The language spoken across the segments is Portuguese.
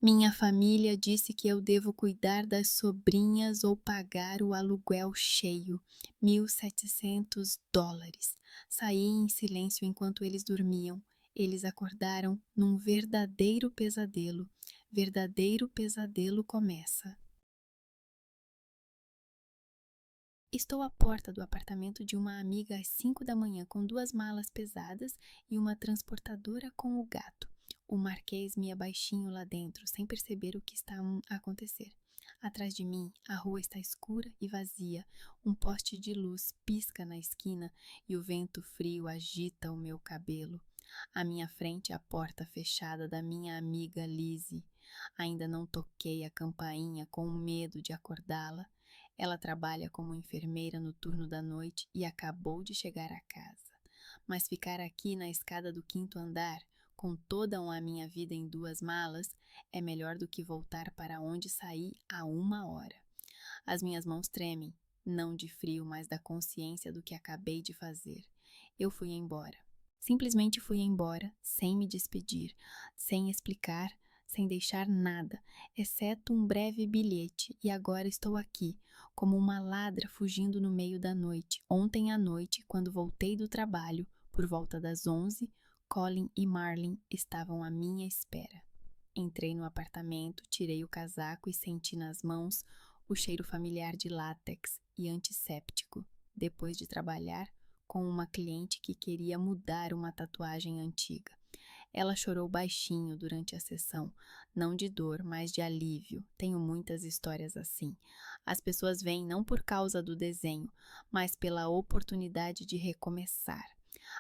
Minha família disse que eu devo cuidar das sobrinhas ou pagar o aluguel cheio, US$ 1.700. Saí em silêncio enquanto eles dormiam. Eles acordaram num verdadeiro pesadelo. Verdadeiro pesadelo começa. Estou à porta do apartamento de uma amiga às 5 da manhã com 2 malas pesadas e uma transportadora com o gato. O Marquês mia baixinho lá dentro, sem perceber o que está a acontecer. Atrás de mim, a rua está escura e vazia. Um poste de luz pisca na esquina e o vento frio agita o meu cabelo. À minha frente, a porta fechada da minha amiga Lizzie. Ainda não toquei a campainha com medo de acordá-la. Ela trabalha como enfermeira no turno da noite e acabou de chegar a casa. Mas ficar aqui na escada do 5º andar, com toda a minha vida em 2 malas, é melhor do que voltar para onde saí há 1 hora. As minhas mãos tremem, não de frio, mas da consciência do que acabei de fazer. Eu fui embora. Simplesmente fui embora, sem me despedir, sem explicar, sem deixar nada, exceto um breve bilhete, e agora estou aqui, como uma ladra fugindo no meio da noite. Ontem à noite, quando voltei do trabalho, por volta das 11, Colin e Marlene estavam à minha espera. Entrei no apartamento, tirei o casaco e senti nas mãos o cheiro familiar de látex e antisséptico, depois de trabalhar com uma cliente que queria mudar uma tatuagem antiga. Ela chorou baixinho durante a sessão, não de dor, mas de alívio. Tenho muitas histórias assim. As pessoas vêm não por causa do desenho, mas pela oportunidade de recomeçar.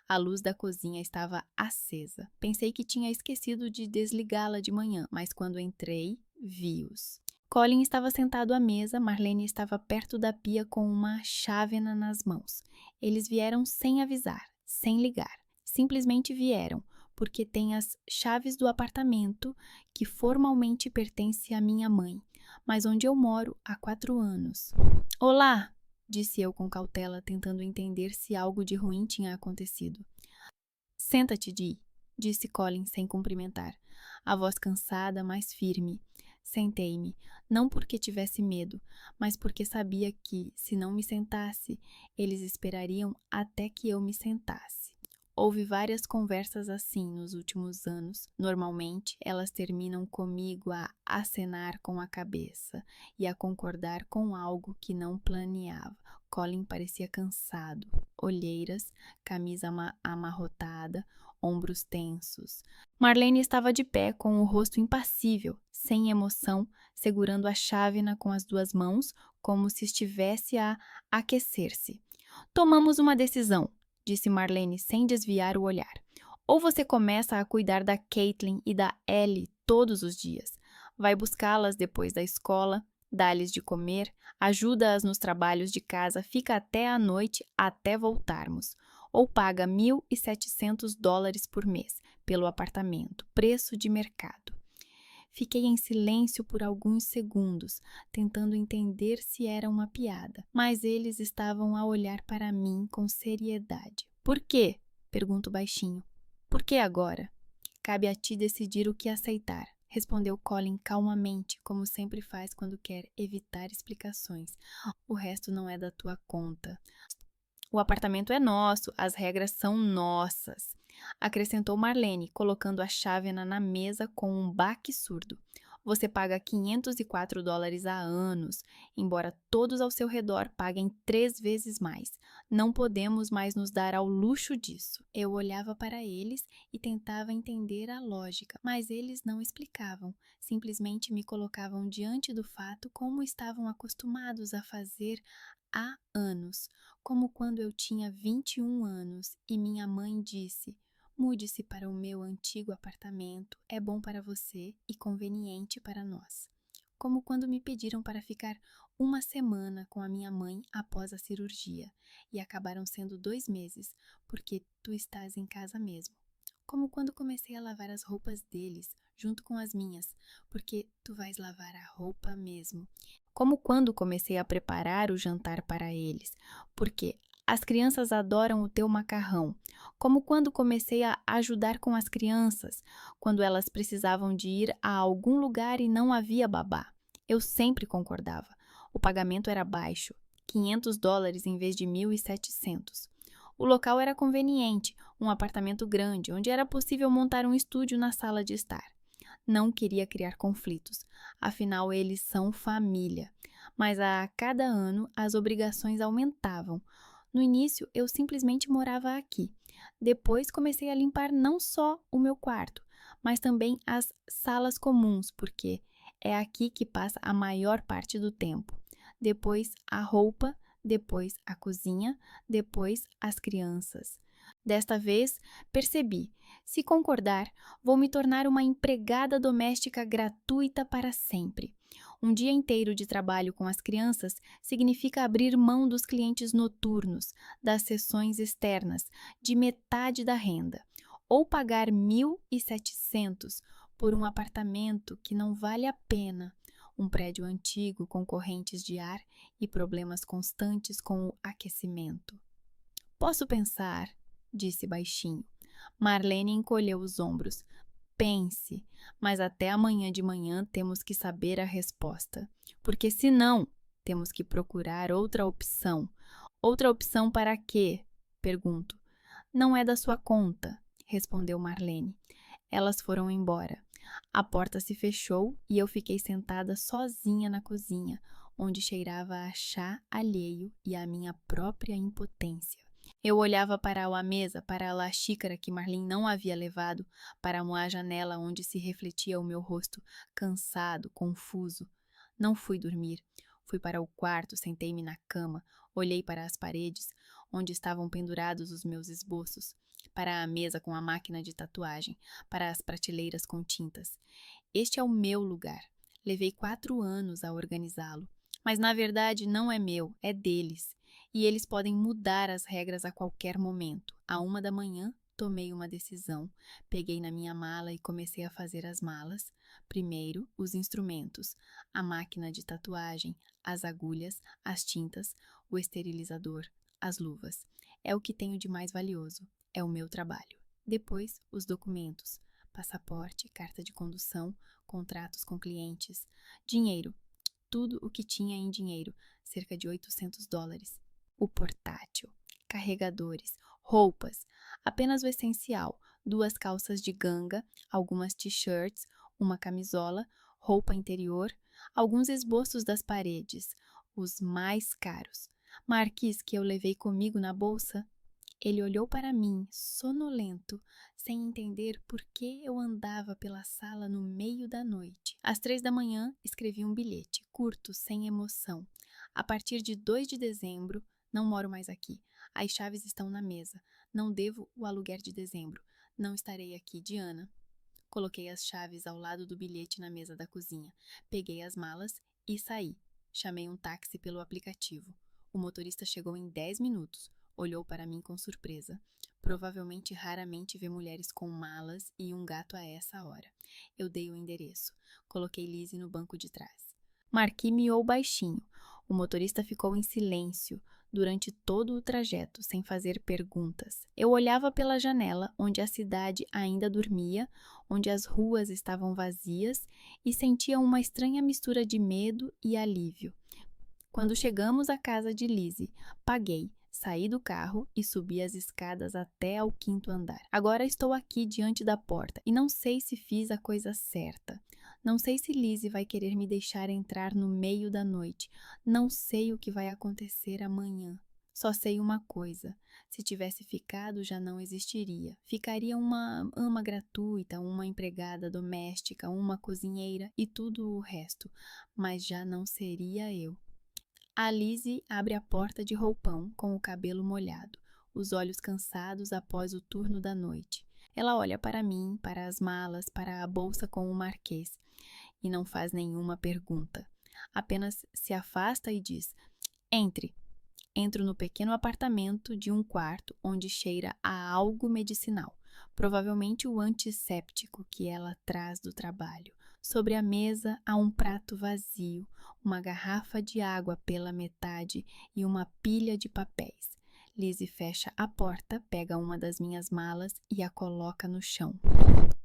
A luz da cozinha estava acesa. Pensei que tinha esquecido de desligá-la de manhã, mas quando entrei, vi-os. Colin estava sentado à mesa, Marlene estava perto da pia com uma chávena nas mãos. Eles vieram sem avisar, sem ligar. Simplesmente vieram, porque têm as chaves do apartamento que formalmente pertence à minha mãe, mas onde eu moro há 4 anos. Olá! Disse eu com cautela, tentando entender se algo de ruim tinha acontecido. Senta-te, Dee, disse Colin sem cumprimentar, a voz cansada, mas firme. Sentei-me, não porque tivesse medo, mas porque sabia que, se não me sentasse, eles esperariam até que eu me sentasse. Houve várias conversas assim nos últimos anos. Normalmente, elas terminam comigo a acenar com a cabeça e a concordar com algo que não planeava. Colin parecia cansado, olheiras, camisa amarrotada, ombros tensos. Marlene estava de pé, com o rosto impassível, sem emoção, segurando a chávena com as 2 mãos, como se estivesse a aquecer-se. Tomamos uma decisão, disse Marlene sem desviar o olhar. Ou você começa a cuidar da Caitlin e da Ellie todos os dias. Vai buscá-las depois da escola, dá-lhes de comer, ajuda-as nos trabalhos de casa, fica até a noite até voltarmos. Ou paga $1.700 por mês pelo apartamento, preço de mercado. Fiquei em silêncio por alguns segundos, tentando entender se era uma piada, mas eles estavam a olhar para mim com seriedade. Por quê? Pergunto baixinho. Por que agora? Cabe a ti decidir o que aceitar, respondeu Colin calmamente, como sempre faz quando quer evitar explicações. O resto não é da tua conta. O apartamento é nosso, as regras são nossas, acrescentou Marlene, colocando a chávena na mesa com um baque surdo. Você paga $504 há anos, embora todos ao seu redor paguem 3 vezes mais. Não podemos mais nos dar ao luxo disso. Eu olhava para eles e tentava entender a lógica, mas eles não explicavam. Simplesmente me colocavam diante do fato como estavam acostumados a fazer há anos, como quando eu tinha 21 anos e minha mãe disse: mude-se para o meu antigo apartamento, é bom para você e conveniente para nós. Como quando me pediram para ficar 1 semana com a minha mãe após a cirurgia, e acabaram sendo 2 meses, porque tu estás em casa mesmo. Como quando comecei a lavar as roupas deles, junto com as minhas, porque tu vais lavar a roupa mesmo. Como quando comecei a preparar o jantar para eles, porque As crianças adoram o teu macarrão, como quando comecei a ajudar com as crianças, quando elas precisavam de ir a algum lugar e não havia babá. Eu sempre concordava. O pagamento era baixo, $500 em vez de 1.700. O local era conveniente, um apartamento grande, onde era possível montar um estúdio na sala de estar. Não queria criar conflitos, afinal eles são família. Mas a cada ano as obrigações aumentavam. No início eu simplesmente morava aqui. Depois comecei a limpar não só o meu quarto, mas também as salas comuns, porque é aqui que passa a maior parte do tempo. Depois a roupa, depois a cozinha, depois as crianças. Desta vez, percebi, se concordar, vou me tornar uma empregada doméstica gratuita para sempre. Um dia inteiro de trabalho com as crianças significa abrir mão dos clientes noturnos, das sessões externas, de metade da renda, ou pagar 1.700 por um apartamento que não vale a pena, um prédio antigo com correntes de ar e problemas constantes com o aquecimento. Posso pensar, disse baixinho. Marlene encolheu os ombros. Pense, mas até amanhã de manhã temos que saber a resposta, porque senão temos que procurar outra opção. Outra opção para quê? Pergunto. Não é da sua conta, respondeu Marlene. Elas foram embora. A porta se fechou e eu fiquei sentada sozinha na cozinha, onde cheirava a chá alheio e a minha própria impotência. Eu olhava para a mesa, para a xícara que Marlene não havia levado, para a janela onde se refletia o meu rosto, cansado, confuso. Não fui dormir. Fui para o quarto, sentei-me na cama, olhei para as paredes, onde estavam pendurados os meus esboços, para a mesa com a máquina de tatuagem, para as prateleiras com tintas. Este é o meu lugar. Levei 4 anos a organizá-lo, mas na verdade não é meu, é deles. E eles podem mudar as regras a qualquer momento. À 1 da manhã, tomei uma decisão. Peguei na minha mala e comecei a fazer as malas. Primeiro, os instrumentos, a máquina de tatuagem, as agulhas, as tintas, o esterilizador, as luvas. É o que tenho de mais valioso. É o meu trabalho. Depois, os documentos, passaporte, carta de condução, contratos com clientes, dinheiro, tudo o que tinha em dinheiro, cerca de $800. O portátil, carregadores, roupas, apenas o essencial, 2 calças de ganga, algumas t-shirts, uma camisola, roupa interior, alguns esboços das paredes, os mais caros. Marquis que eu levei comigo na bolsa. Ele olhou para mim, sonolento, sem entender por que eu andava pela sala no meio da noite. Às 3 da manhã, escrevi um bilhete, curto, sem emoção. A partir de 2 de dezembro, não moro mais aqui. As chaves estão na mesa. Não devo o aluguer de dezembro. Não estarei aqui, Diana. Coloquei as chaves ao lado do bilhete na mesa da cozinha. Peguei as malas e saí. Chamei um táxi pelo aplicativo. O motorista chegou em 10 minutos. Olhou para mim com surpresa. Provavelmente raramente vê mulheres com malas e um gato a essa hora. Eu dei o endereço. Coloquei Lizzie no banco de trás. Marquis miou baixinho. O motorista ficou em silêncio durante todo o trajeto, sem fazer perguntas. Eu olhava pela janela, onde a cidade ainda dormia, onde as ruas estavam vazias, e sentia uma estranha mistura de medo e alívio. Quando chegamos à casa de Lizzie, paguei, saí do carro e subi as escadas até ao 5º andar. Agora estou aqui diante da porta e não sei se fiz a coisa certa. Não sei se Lizzie vai querer me deixar entrar no meio da noite. Não sei o que vai acontecer amanhã. Só sei uma coisa. Se tivesse ficado, já não existiria. Ficaria uma ama gratuita, uma empregada doméstica, uma cozinheira e tudo o resto. Mas já não seria eu. A Lizzie abre a porta de roupão, com o cabelo molhado, os olhos cansados após o turno da noite. Ela olha para mim, para as malas, para a bolsa com o marquês, e não faz nenhuma pergunta. Apenas se afasta e diz: entre. Entro no pequeno apartamento de um quarto onde cheira a algo medicinal, provavelmente o antisséptico que ela traz do trabalho. Sobre a mesa há um prato vazio, uma garrafa de água pela metade e uma pilha de papéis. Lizzie fecha a porta, pega uma das minhas malas e a coloca no chão.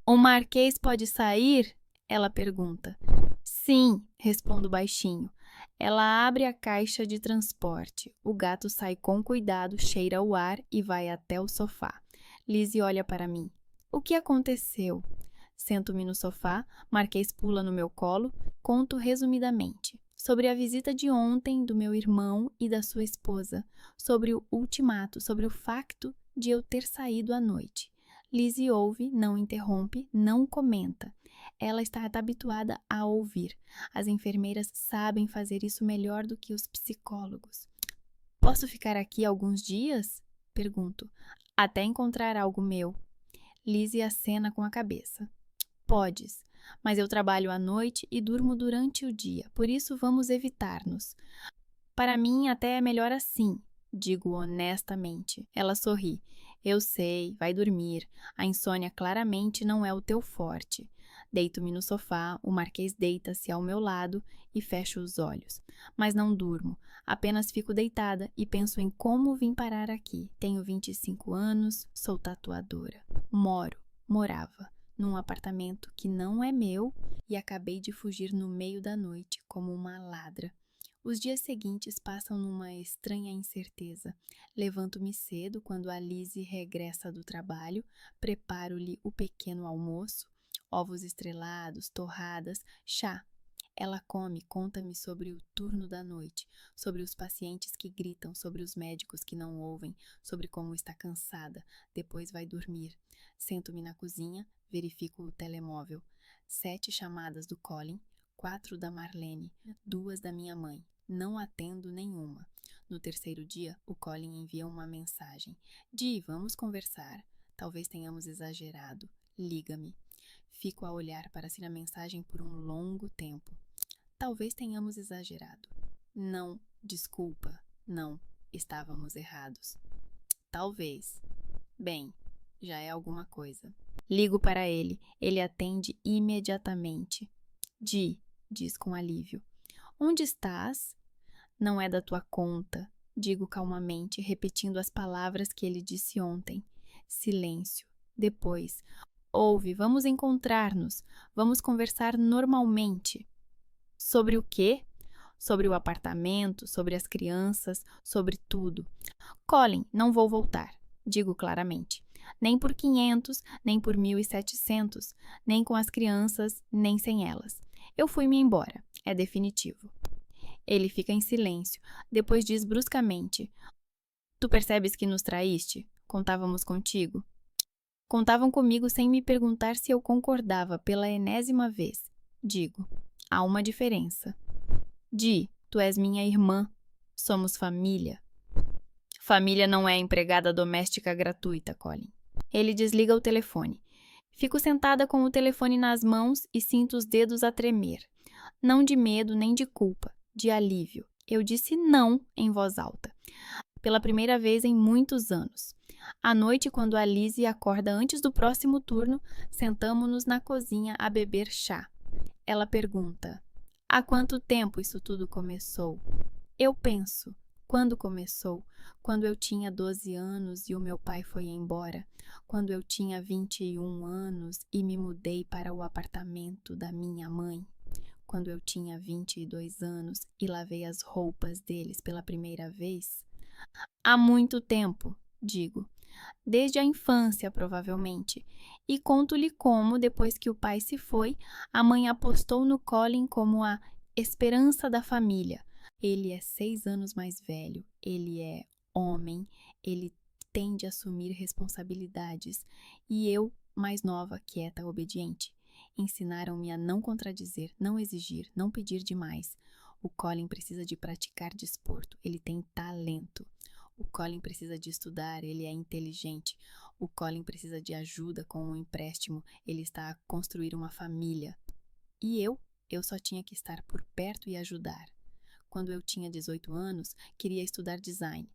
O Marquês pode sair? Ela pergunta. Sim, respondo baixinho. Ela abre a caixa de transporte. O gato sai com cuidado, cheira o ar e vai até o sofá. Lizzie olha para mim. O que aconteceu? Sento-me no sofá, Marquês pula no meu colo, conto resumidamente. Sobre a visita de ontem do meu irmão e da sua esposa, sobre o ultimato, sobre o facto de eu ter saído à noite. Lizzie ouve, não interrompe, não comenta. Ela está habituada a ouvir. As enfermeiras sabem fazer isso melhor do que os psicólogos. Posso ficar aqui alguns dias? Pergunto. Até encontrar algo meu. Lizzie acena com a cabeça. Podes, mas eu trabalho à noite e durmo durante o dia, por isso vamos evitar-nos. Para mim, até é melhor assim, digo honestamente. Ela sorri. Eu sei, vai dormir. A insônia claramente não é o teu forte. Deito-me no sofá, o Marquês deita-se ao meu lado e fecho os olhos. Mas não durmo, apenas fico deitada e penso em como vim parar aqui. Tenho 25 anos, sou tatuadora. Morava num apartamento que não é meu e acabei de fugir no meio da noite como uma ladra. Os dias seguintes passam numa estranha incerteza. Levanto-me cedo quando a Lizzie regressa do trabalho, preparo-lhe o pequeno almoço, ovos estrelados, torradas, chá. Ela come, conta-me sobre o turno da noite, sobre os pacientes que gritam, sobre os médicos que não ouvem, sobre como está cansada, depois vai dormir. Sento-me na cozinha, verifico o telemóvel. 7 chamadas do Colin, 4 da Marlene, 2 da minha mãe. Não atendo nenhuma. No terceiro dia, o Colin envia uma mensagem. Di, vamos conversar. Talvez tenhamos exagerado. Liga-me. Fico a olhar para a mensagem por um longo tempo. Talvez tenhamos exagerado. Não, desculpa. Não, estávamos errados. Talvez. Bem, já é alguma coisa. Ligo para ele. Ele atende imediatamente. Di, diz com alívio. Onde estás? Não é da tua conta, digo calmamente, repetindo as palavras que ele disse ontem. Silêncio. Depois. Ouve, vamos encontrar-nos. Vamos conversar normalmente. Sobre o quê? Sobre o apartamento, sobre as crianças, sobre tudo. Colin, não vou voltar, digo claramente. Nem por 500, nem por 1.700, nem com as crianças, nem sem elas. Eu fui-me embora, é definitivo. Ele fica em silêncio, depois diz bruscamente. Tu percebes que nos traíste? Contávamos contigo? Contavam comigo sem me perguntar se eu concordava pela enésima vez. Digo, há uma diferença. Di, tu és minha irmã. Somos família. Família não é empregada doméstica gratuita, Colin. Ele desliga o telefone. Fico sentada com o telefone nas mãos e sinto os dedos a tremer. Não de medo nem de culpa, de alívio. Eu disse não em voz alta. Pela primeira vez em muitos anos. À noite, quando a Lizzie acorda antes do próximo turno, sentamo-nos na cozinha a beber chá. Ela pergunta, há quanto tempo isso tudo começou? Eu penso, quando começou? Quando eu tinha 12 anos e o meu pai foi embora. Quando eu tinha 21 anos e me mudei para o apartamento da minha mãe. Quando eu tinha 22 anos e lavei as roupas deles pela primeira vez. Há muito tempo, digo. Desde a infância, provavelmente. E conto-lhe como, depois que o pai se foi, a mãe apostou no Colin como a esperança da família. Ele é 6 anos mais velho, ele é homem, ele tem de assumir responsabilidades. E eu, mais nova, quieta, obediente. Ensinaram-me a não contradizer, não exigir, não pedir demais. O Colin precisa de praticar desporto, ele tem talento. O Colin precisa de estudar, ele é inteligente. O Colin precisa de ajuda com um empréstimo, ele está a construir uma família. E eu só tinha que estar por perto e ajudar. Quando eu tinha 18 anos, queria estudar design.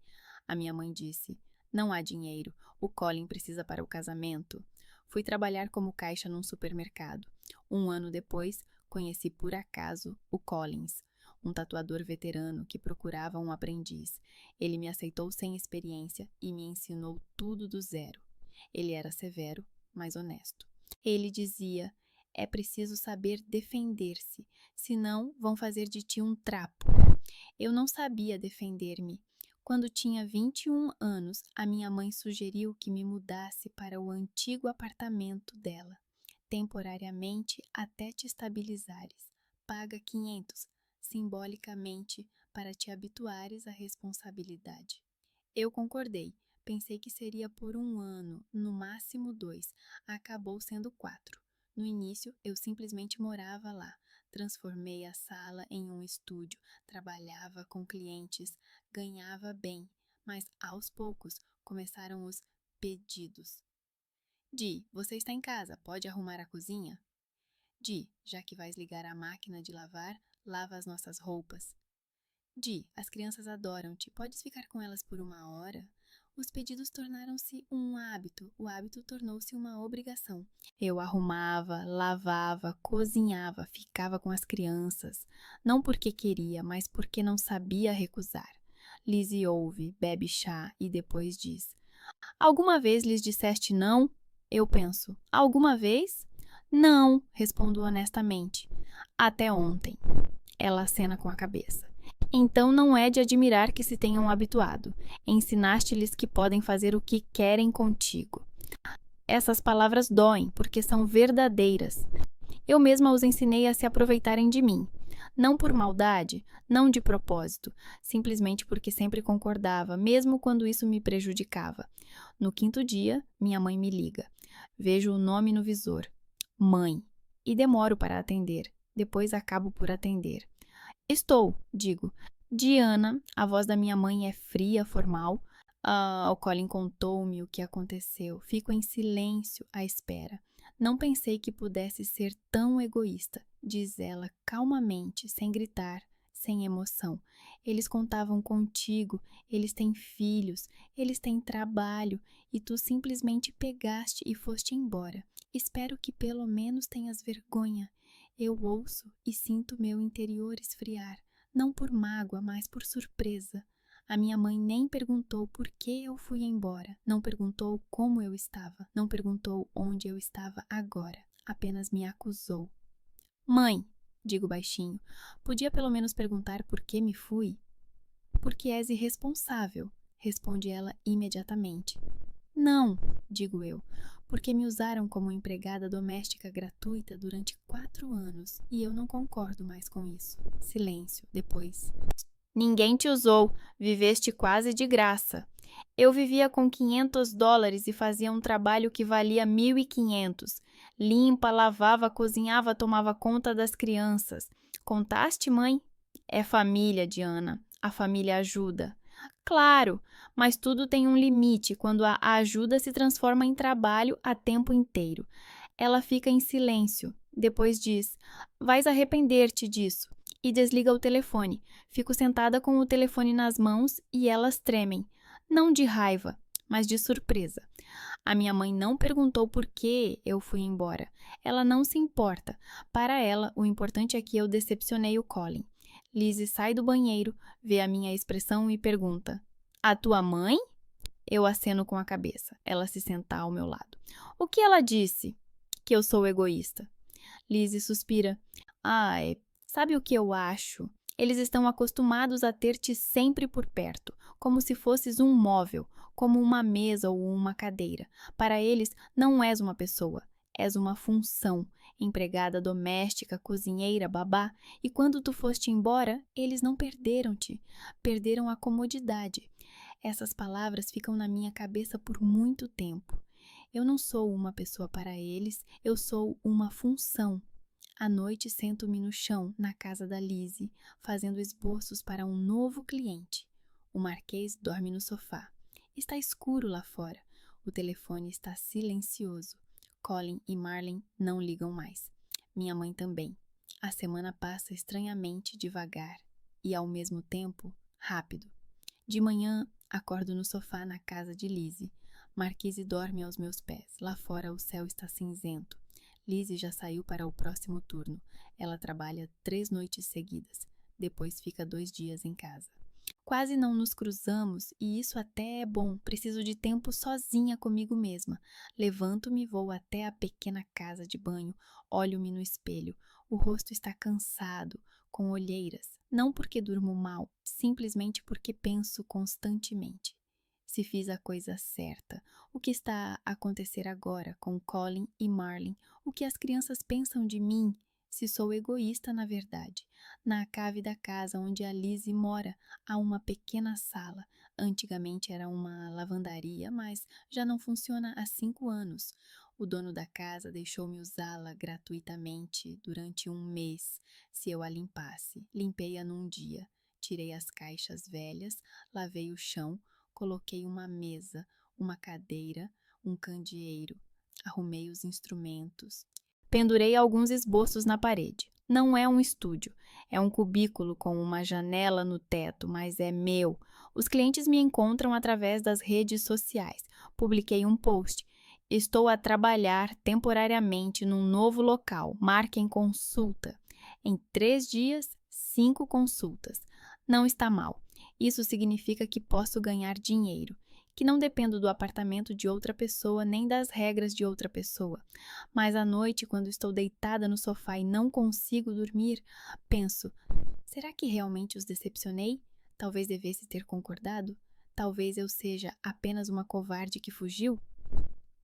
A minha mãe disse, não há dinheiro, o Colin precisa para o casamento. Fui trabalhar como caixa num supermercado. 1 ano depois, conheci por acaso o Collins. um tatuador veterano que procurava um aprendiz. Ele me aceitou sem experiência e me ensinou tudo do zero. Ele era severo, mas honesto. Ele dizia: é preciso saber defender-se, senão vão fazer de ti um trapo. Eu não sabia defender-me. Quando tinha 21 anos, a minha mãe sugeriu que me mudasse para o antigo apartamento dela. Temporariamente, até te estabilizares. Paga 500, simbolicamente, para te habituares à responsabilidade. Eu concordei. Pensei que seria por 1 ano, no máximo 2. Acabou sendo 4. No início, eu simplesmente morava lá. Transformei a sala em um estúdio, trabalhava com clientes, ganhava bem, mas aos poucos começaram os pedidos. Di, você está em casa, pode arrumar a cozinha? Di, já que vais ligar a máquina de lavar, lava as nossas roupas. Di, as crianças adoram-te, podes ficar com elas por 1 hora? Os pedidos tornaram-se um hábito, o hábito tornou-se uma obrigação. Eu arrumava, lavava, cozinhava, ficava com as crianças, não porque queria, mas porque não sabia recusar. Lizzie ouve, bebe chá e depois diz: alguma vez lhes disseste não? Eu penso: alguma vez? Não, respondo honestamente. Até ontem. Ela acena com a cabeça. Então não é de admirar que se tenham habituado. Ensinaste-lhes que podem fazer o que querem contigo. Essas palavras doem, porque são verdadeiras. Eu mesma os ensinei a se aproveitarem de mim. Não por maldade, não de propósito, simplesmente porque sempre concordava, mesmo quando isso me prejudicava. No 5º dia, minha mãe me liga. Vejo o nome no visor. Mãe. E demoro para atender. Depois acabo por atender. Estou, digo. Diana, a voz da minha mãe é fria, formal. O Colin contou-me o que aconteceu. Fico em silêncio à espera. Não pensei que pudesse ser tão egoísta, diz ela calmamente, sem gritar, sem emoção. Eles contavam contigo, eles têm filhos, eles têm trabalho, e tu simplesmente pegaste e foste embora. Espero que pelo menos tenhas vergonha. Eu ouço e sinto meu interior esfriar, não por mágoa, mas por surpresa. A minha mãe nem perguntou por que eu fui embora, não perguntou como eu estava, não perguntou onde eu estava agora, apenas me acusou. Mãe, digo baixinho, podia pelo menos perguntar por que me fui? Porque és irresponsável, responde ela imediatamente. Não, digo eu, porque me usaram como empregada doméstica gratuita durante 4 anos e eu não concordo mais com isso. Silêncio, depois. Ninguém te usou, viveste quase de graça. Eu vivia com $500 e fazia um trabalho que valia 1.500. Limpa, lavava, cozinhava, tomava conta das crianças. Contaste, mãe? É família, Diana. A família ajuda. Claro, mas tudo tem um limite quando a ajuda se transforma em trabalho a tempo inteiro. Ela fica em silêncio. Depois diz: vais arrepender-te disso. E desliga o telefone. Fico sentada com o telefone nas mãos e elas tremem. Não de raiva, mas de surpresa. A minha mãe não perguntou por que eu fui embora. Ela não se importa. Para ela, o importante é que eu decepcionei o Colin. Lizzie sai do banheiro, vê a minha expressão e pergunta: a tua mãe? Eu aceno com a cabeça. Ela se senta ao meu lado. O que ela disse? Que eu sou egoísta. Lizzie suspira. Ai, sabe o que eu acho? Eles estão acostumados a ter-te sempre por perto, como se fosses um móvel, como uma mesa ou uma cadeira. Para eles, não és uma pessoa, és uma função, empregada doméstica, cozinheira, babá. E quando tu foste embora, eles não perderam-te, perderam a comodidade. Essas palavras ficam na minha cabeça por muito tempo. Eu não sou uma pessoa para eles, eu sou uma função. À noite sento-me no chão, na casa da Lizzie, fazendo esboços para um novo cliente. O Marquês dorme no sofá. Está escuro lá fora. O telefone está silencioso. Colin e Marlene não ligam mais. Minha mãe também. A semana passa estranhamente devagar e, ao mesmo tempo, rápido. De manhã, acordo no sofá na casa de Lizzie. Marquise dorme aos meus pés. Lá fora o céu está cinzento. Lizzie já saiu para o próximo turno. Ela trabalha 3 noites seguidas. depois fica 2 dias em casa. Quase não nos cruzamos e isso até é bom, preciso de tempo sozinha comigo mesma. Levanto-me, vou até a pequena casa de banho, olho-me no espelho. O rosto está cansado, com olheiras. Não porque durmo mal, simplesmente porque penso constantemente. Se fiz a coisa certa, o que está a acontecer agora com Colin e Marlin, o que as crianças pensam de mim, se sou egoísta na verdade. Na cave da casa onde a Lizzie mora, há uma pequena sala. Antigamente era uma lavandaria, mas já não funciona há 5 anos. O dono da casa deixou-me usá-la gratuitamente durante 1 mês, se eu a limpasse. Limpei-a num dia. Tirei as caixas velhas, lavei o chão, coloquei uma mesa, uma cadeira, um candeeiro. Arrumei os instrumentos. Pendurei alguns esboços na parede. Não é um estúdio, é um cubículo com uma janela no teto, mas é meu. Os clientes me encontram através das redes sociais. Publiquei um post. Estou a trabalhar temporariamente num novo local. Marquem consulta. Em 3 dias, 5 consultas. Não está mal. Isso significa que posso ganhar dinheiro, que não dependo do apartamento de outra pessoa nem das regras de outra pessoa. Mas à noite, quando estou deitada no sofá e não consigo dormir, penso: será que realmente os decepcionei? Talvez devesse ter concordado? Talvez eu seja apenas uma covarde que fugiu?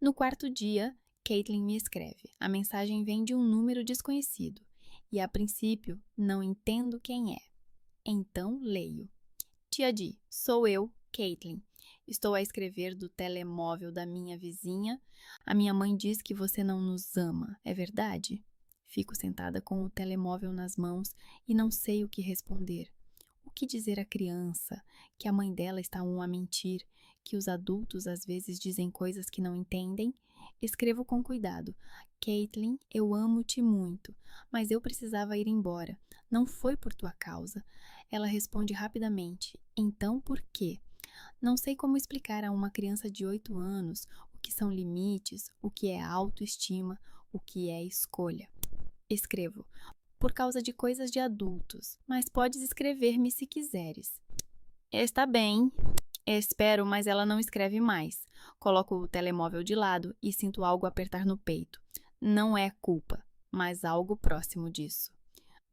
No 4º dia, Caitlin me escreve. A mensagem vem de um número desconhecido e, a princípio, não entendo quem é. Então, leio. Tia Di, sou eu, Caitlin. Estou a escrever do telemóvel da minha vizinha. A minha mãe diz que você não nos ama, é verdade? Fico sentada com o telemóvel nas mãos e não sei o que responder. O que dizer à criança? Que a mãe dela está a mentir, que os adultos às vezes dizem coisas que não entendem? Escrevo com cuidado. Caitlin, eu amo-te muito, mas eu precisava ir embora. Não foi por tua causa. Ela responde rapidamente. Então por quê? Não sei como explicar a uma criança de 8 anos o que são limites, o que é autoestima, o que é escolha. Escrevo. Por causa de coisas de adultos, mas podes escrever-me se quiseres. Está bem. Espero, mas ela não escreve mais. Coloco o telemóvel de lado e sinto algo apertar no peito. Não é culpa, mas algo próximo disso.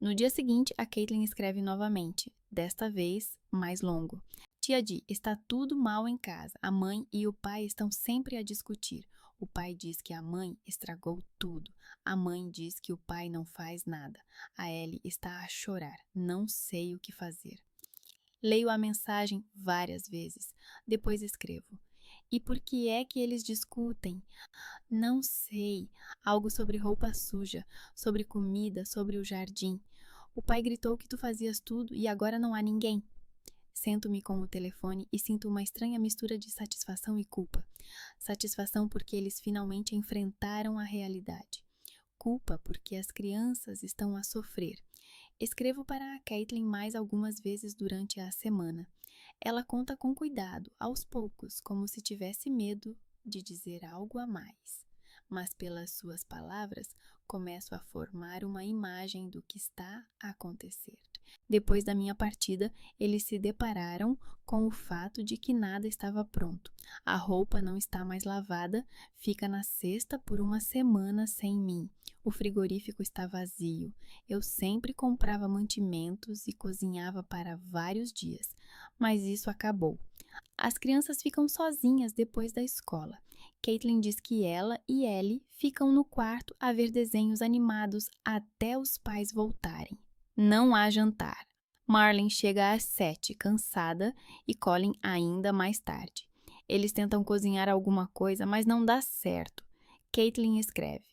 No dia seguinte, a Caitlin escreve novamente, desta vez mais longo. Tia Di, está tudo mal em casa. A mãe e o pai estão sempre a discutir. O pai diz que a mãe estragou tudo. A mãe diz que o pai não faz nada. A Ellie está a chorar. Não sei o que fazer. Leio a mensagem várias vezes. Depois escrevo. E por que é que eles discutem? Não sei. Algo sobre roupa suja, sobre comida, sobre o jardim. O pai gritou que tu fazias tudo e agora não há ninguém. Sento-me com o telefone e sinto uma estranha mistura de satisfação e culpa. Satisfação porque eles finalmente enfrentaram a realidade. Culpa porque as crianças estão a sofrer. Escrevo para a Caitlin mais algumas vezes durante a semana. Ela conta com cuidado, aos poucos, como se tivesse medo de dizer algo a mais. Mas pelas suas palavras, começo a formar uma imagem do que está a acontecer. Depois da minha partida, eles se depararam com o fato de que nada estava pronto. A roupa não está mais lavada, fica na cesta por uma semana sem mim. O frigorífico está vazio. Eu sempre comprava mantimentos e cozinhava para vários dias, mas isso acabou. As crianças ficam sozinhas depois da escola. Caitlin diz que ela e Ellie ficam no quarto a ver desenhos animados até os pais voltarem. Não há jantar. Marlin chega às 7, cansada, e Colin ainda mais tarde. Eles tentam cozinhar alguma coisa, mas não dá certo. Caitlin escreve.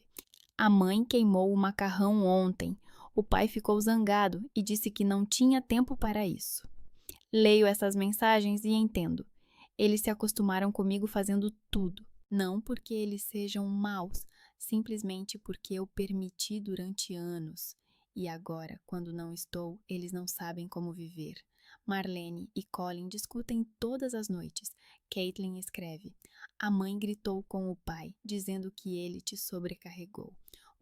A mãe queimou o macarrão ontem. O pai ficou zangado e disse que não tinha tempo para isso. Leio essas mensagens e entendo. Eles se acostumaram comigo fazendo tudo. Não porque eles sejam maus, simplesmente porque eu permiti durante anos. E agora, quando não estou, eles não sabem como viver. Marlene e Colin discutem todas as noites. Caitlin escreve. A mãe gritou com o pai, dizendo que ele te sobrecarregou.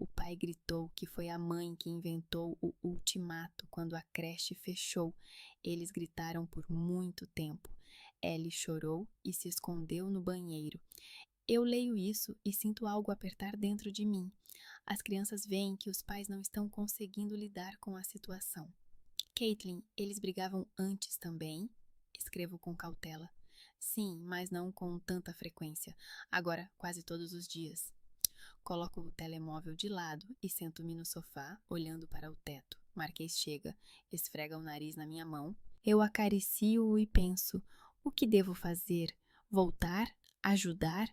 O pai gritou que foi a mãe que inventou o ultimato quando a creche fechou. Eles gritaram por muito tempo. Ellie chorou e se escondeu no banheiro. Eu leio isso e sinto algo apertar dentro de mim. As crianças veem que os pais não estão conseguindo lidar com a situação. Caitlin, eles brigavam antes também? Escrevo com cautela. Sim, mas não com tanta frequência. Agora, quase todos os dias. Coloco o telemóvel de lado e sento-me no sofá, olhando para o teto. Marquês chega, esfrega o nariz na minha mão. Eu acaricio-o e penso: o que devo fazer? Voltar? Ajudar?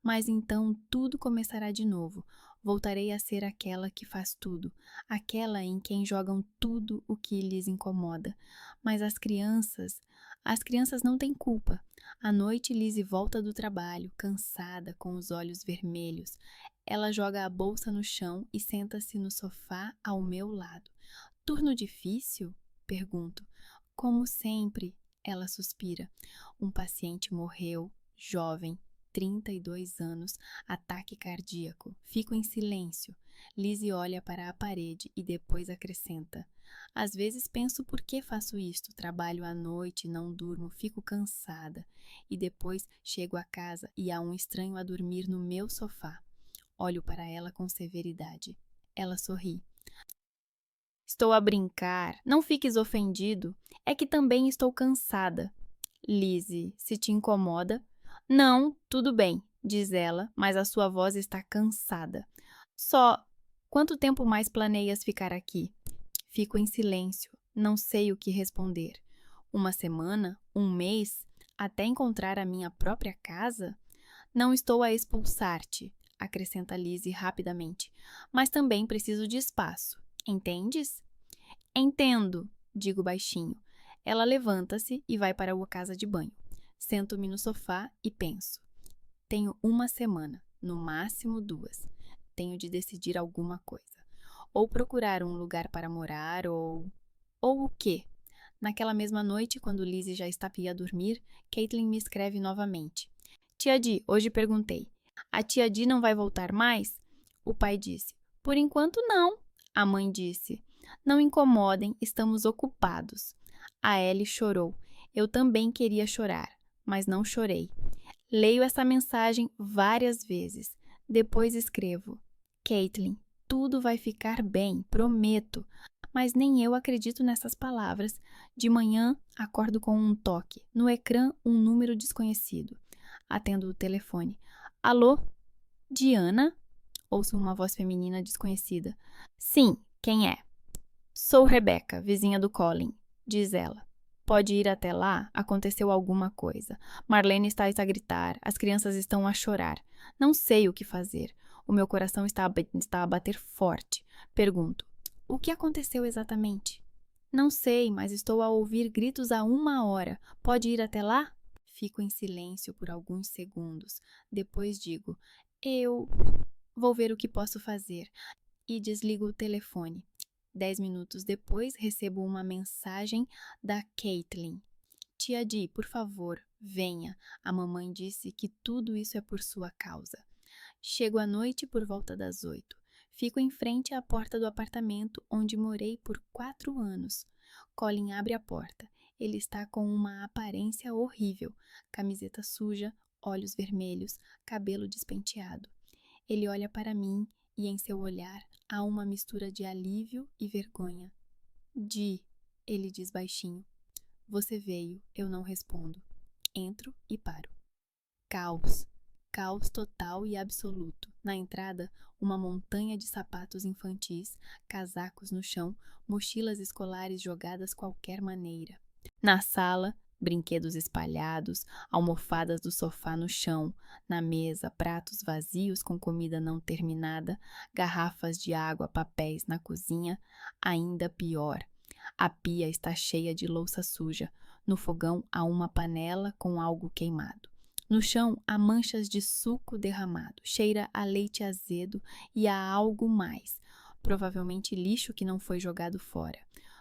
Mas então tudo começará de novo. Voltarei a ser aquela que faz tudo, aquela em quem jogam tudo o que lhes incomoda. Mas as crianças não têm culpa. À noite, Lizzie volta do trabalho, cansada, com os olhos vermelhos. Ela joga a bolsa no chão e senta-se no sofá ao meu lado. Turno difícil? Pergunto. Como sempre, ela suspira. Um paciente morreu, jovem, 32 anos, ataque cardíaco. Fico em silêncio. Lizzie olha para a parede e depois acrescenta: às vezes penso por que faço isto. Trabalho à noite, não durmo, fico cansada. E depois chego a casa e há um estranho a dormir no meu sofá. Olho para ela com severidade. Ela sorri. Estou a brincar. Não fiques ofendido. É que também estou cansada. Lizzie, se te incomoda. Não, tudo bem, diz ela, mas a sua voz está cansada. Só, quanto tempo mais planeias ficar aqui? Fico em silêncio, não sei o que responder. Uma semana? Um mês? Até encontrar a minha própria casa? Não estou a expulsar-te, acrescenta Lizzie rapidamente, mas também preciso de espaço. Entendes? Entendo, digo baixinho. Ela levanta-se e vai para a casa de banho. Sento-me no sofá e penso. Tenho uma semana, no máximo 2. Tenho de decidir alguma coisa. Ou procurar um lugar para morar, ou o quê? Naquela mesma noite, quando Lizzie já estava a dormir, Caitlin me escreve novamente. Tia Di, hoje perguntei. A tia Di não vai voltar mais? O pai disse. Por enquanto não. A mãe disse. Não incomodem, estamos ocupados. A Ellie chorou. Eu também queria chorar, mas não chorei. Leio essa mensagem várias vezes. Depois escrevo. Caitlin, tudo vai ficar bem, prometo. Mas nem eu acredito nessas palavras. De manhã, acordo com um toque. No ecrã, um número desconhecido. Atendo o telefone. Alô? Diana? Ouço uma voz feminina desconhecida. Sim, quem é? Sou Rebecca, vizinha do Colin, diz ela. Pode ir até lá? Aconteceu alguma coisa. Marlene está a gritar, as crianças estão a chorar. Não sei o que fazer. O meu coração está a bater forte. Pergunto, o que aconteceu exatamente? Não sei, mas estou a ouvir gritos há 1 hora. Pode ir até lá? Fico em silêncio por alguns segundos. Depois digo, eu vou ver o que posso fazer. E desligo o telefone. 10 minutos depois, recebo uma mensagem da Caitlin. Tia Di, por favor, venha. A mamãe disse que tudo isso é por sua causa. Chego à noite por volta das 8. Fico em frente à porta do apartamento onde morei por 4 anos. Colin abre a porta. Ele está com uma aparência horrível. Camiseta suja, olhos vermelhos, cabelo despenteado. Ele olha para mim e em seu olhar há uma mistura de alívio e vergonha. Di, ele diz baixinho. Você veio, eu não respondo. Entro e paro. Caos. Caos total e absoluto. Na entrada, uma montanha de sapatos infantis, casacos no chão, mochilas escolares jogadas qualquer maneira. Na sala, brinquedos espalhados, almofadas do sofá no chão, na mesa, pratos vazios com comida não terminada, garrafas de água, papéis na cozinha, ainda pior. A pia está cheia de louça suja. No fogão há uma panela com algo queimado. No chão há manchas de suco derramado, cheira a leite azedo e a algo mais, provavelmente lixo que não foi jogado fora.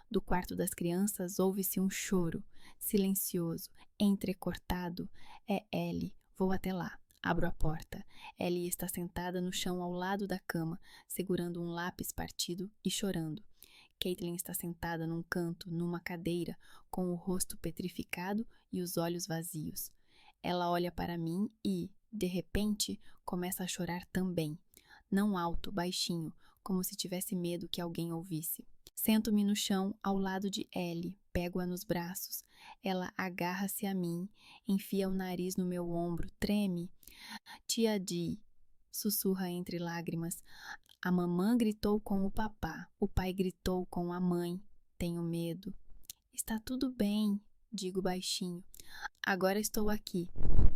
Do quarto das crianças ouve-se um choro, silencioso, entrecortado. É Ellie. Vou até lá. Abro a porta. Ellie está sentada no chão ao lado da cama, segurando um lápis partido e chorando. Caitlin está sentada num canto, numa cadeira, com o rosto petrificado e os olhos vazios. Ela olha para mim e, de repente, começa a chorar também. Não alto, baixinho, como se tivesse medo que alguém ouvisse. Sento-me no chão ao lado de Ellie, pego-a nos braços. Ela agarra-se a mim, enfia o nariz no meu ombro, treme. Tia Dee, sussurra entre lágrimas. A mamã gritou com o papá, o pai gritou com a mãe. Tenho medo. Está tudo bem, digo baixinho. Agora estou aqui.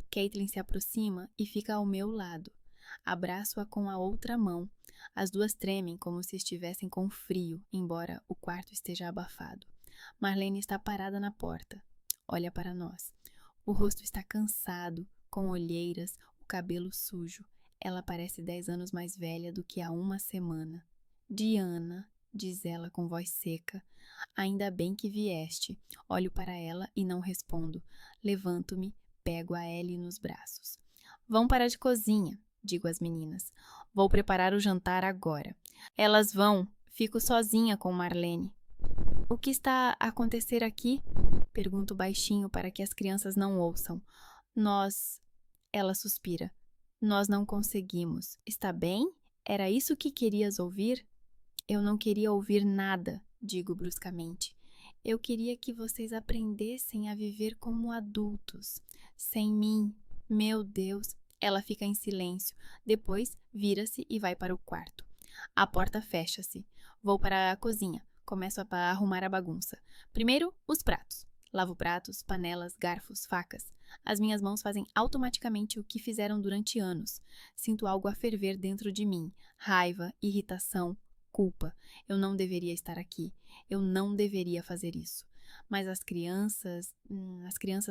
Caitlin se aproxima e fica ao meu lado. Abraço-a com a outra mão. As duas tremem como se estivessem com frio, embora o quarto esteja abafado. Marlene está parada na porta. Olha para nós. O rosto está cansado, com olheiras, o cabelo sujo. Ela parece 10 anos mais velha do que há uma semana. Diana, diz ela com voz seca. Ainda bem que vieste. Olho para ela e não respondo. Levanto-me, pego a Ellie nos braços. Vão para a cozinha, digo às meninas. Vou preparar o jantar agora. Elas vão. Fico sozinha com Marlene. O que está a acontecer aqui? Pergunto baixinho para que as crianças não ouçam. Ela suspira. Nós não conseguimos. Está bem? Era isso que querias ouvir? Eu não queria ouvir nada, digo bruscamente. Eu queria que vocês aprendessem a viver como adultos. Sem mim, meu Deus. Ela fica em silêncio. Depois, vira-se e vai para o quarto. A porta fecha-se. Vou para a cozinha. Começo a arrumar a bagunça. Primeiro, os pratos. Lavo pratos, panelas, garfos, facas. As minhas mãos fazem automaticamente o que fizeram durante anos. Sinto algo a ferver dentro de mim. Raiva, irritação, culpa. Eu não deveria estar aqui. Eu não deveria fazer isso. Mas as crianças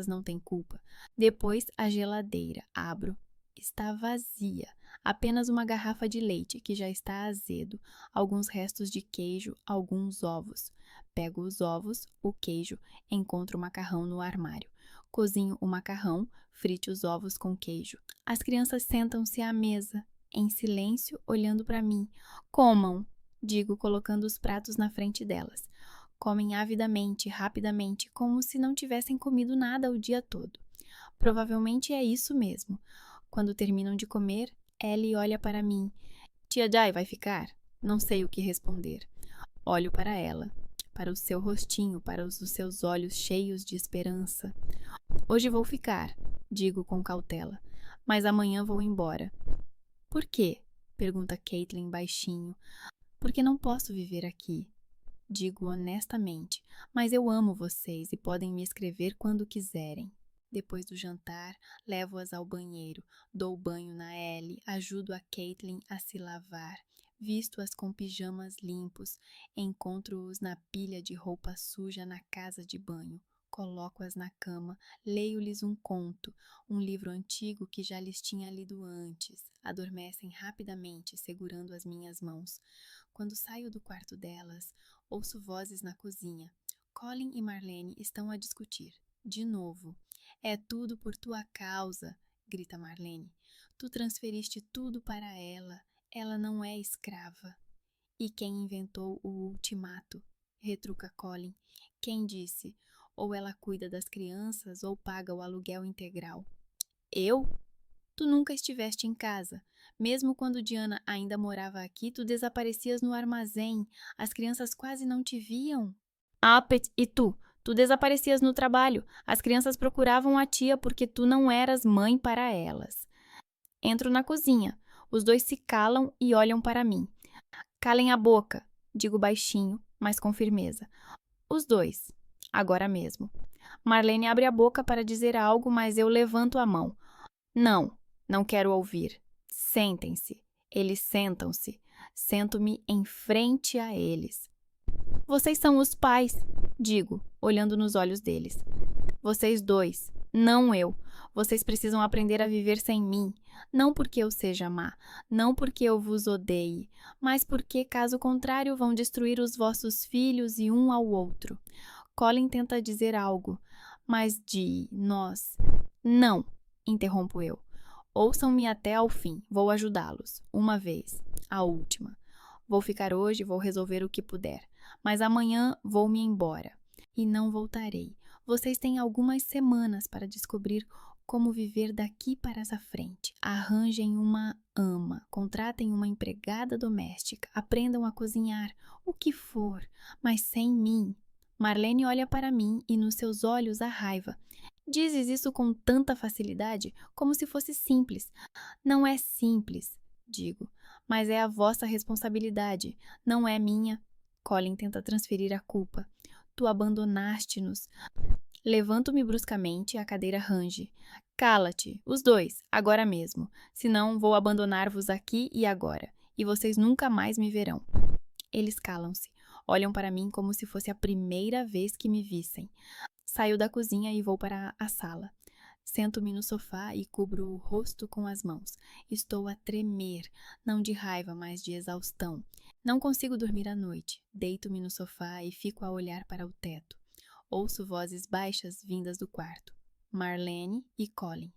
não têm culpa. Depois, a geladeira. Abro. Está vazia. Apenas uma garrafa de leite, que já está azedo, alguns restos de queijo, alguns ovos. Pego os ovos, o queijo, encontro o macarrão no armário. Cozinho o macarrão, frite os ovos com queijo. As crianças sentam-se à mesa, em silêncio, olhando para mim. Comam, digo, colocando os pratos na frente delas. Comem avidamente, rapidamente, como se não tivessem comido nada o dia todo. Provavelmente é isso mesmo. Quando terminam de comer, Ellie olha para mim. Tia Jai vai ficar? Não sei o que responder. Olho para ela, para o seu rostinho, para os seus olhos cheios de esperança. Hoje vou ficar, digo com cautela, mas amanhã vou embora. Por quê? Pergunta Caitlin baixinho. Porque não posso viver aqui. Digo honestamente, mas eu amo vocês e podem me escrever quando quiserem. Depois do jantar, levo-as ao banheiro, dou banho na Ellie, ajudo a Caitlin a se lavar, visto-as com pijamas limpos, encontro-os na pilha de roupa suja na casa de banho, coloco-as na cama, leio-lhes um conto, um livro antigo que já lhes tinha lido antes, adormecem rapidamente segurando as minhas mãos. Quando saio do quarto delas, ouço vozes na cozinha. Colin e Marlene estão a discutir. De novo. É tudo por tua causa, grita Marlene. Tu transferiste tudo para ela. Ela não é escrava. E quem inventou o ultimato? Retruca Colin. Quem disse? Ou ela cuida das crianças ou paga o aluguel integral. Eu? Tu nunca estiveste em casa. Mesmo quando Diana ainda morava aqui, tu desaparecias no armazém. As crianças quase não te viam. E tu? Tu desaparecias no trabalho. As crianças procuravam a tia porque tu não eras mãe para elas. Entro na cozinha. Os dois se calam e olham para mim. Calem a boca, digo baixinho, mas com firmeza. Os dois, agora mesmo. Marlene abre a boca para dizer algo, mas eu levanto a mão. Não quero ouvir. Sentem-se. Eles sentam-se. Sento-me em frente a eles. Vocês são os pais, digo, olhando nos olhos deles. Vocês dois, não eu. Vocês precisam aprender a viver sem mim. Não porque eu seja má, não porque eu vos odeie, mas porque, caso contrário, vão destruir os vossos filhos e um ao outro. Colin tenta dizer algo, mas nós... Não, interrompo eu. Ouçam-me até ao fim. Vou ajudá-los. Uma vez. A última. Vou ficar hoje, vou resolver o que puder. Mas amanhã vou-me embora. E não voltarei. Vocês têm algumas semanas para descobrir como viver daqui para essa frente. Arranjem uma ama, contratem uma empregada doméstica, aprendam a cozinhar, o que for, mas sem mim. Marlene olha para mim e nos seus olhos há raiva. Dizes isso com tanta facilidade, como se fosse simples. Não é simples, digo, mas é a vossa responsabilidade, não é minha. Colin tenta transferir a culpa. Tu abandonaste-nos. Levanto-me bruscamente e a cadeira range. Cala-te, os dois, agora mesmo, senão vou abandonar-vos aqui e agora, e vocês nunca mais me verão. Eles calam-se, olham para mim como se fosse a primeira vez que me vissem. Saio da cozinha e vou para a sala. Sento-me no sofá e cubro o rosto com as mãos. Estou a tremer, não de raiva, mas de exaustão. Não consigo dormir à noite. Deito-me no sofá e fico a olhar para o teto. Ouço vozes baixas vindas do quarto. Marlene e Colin.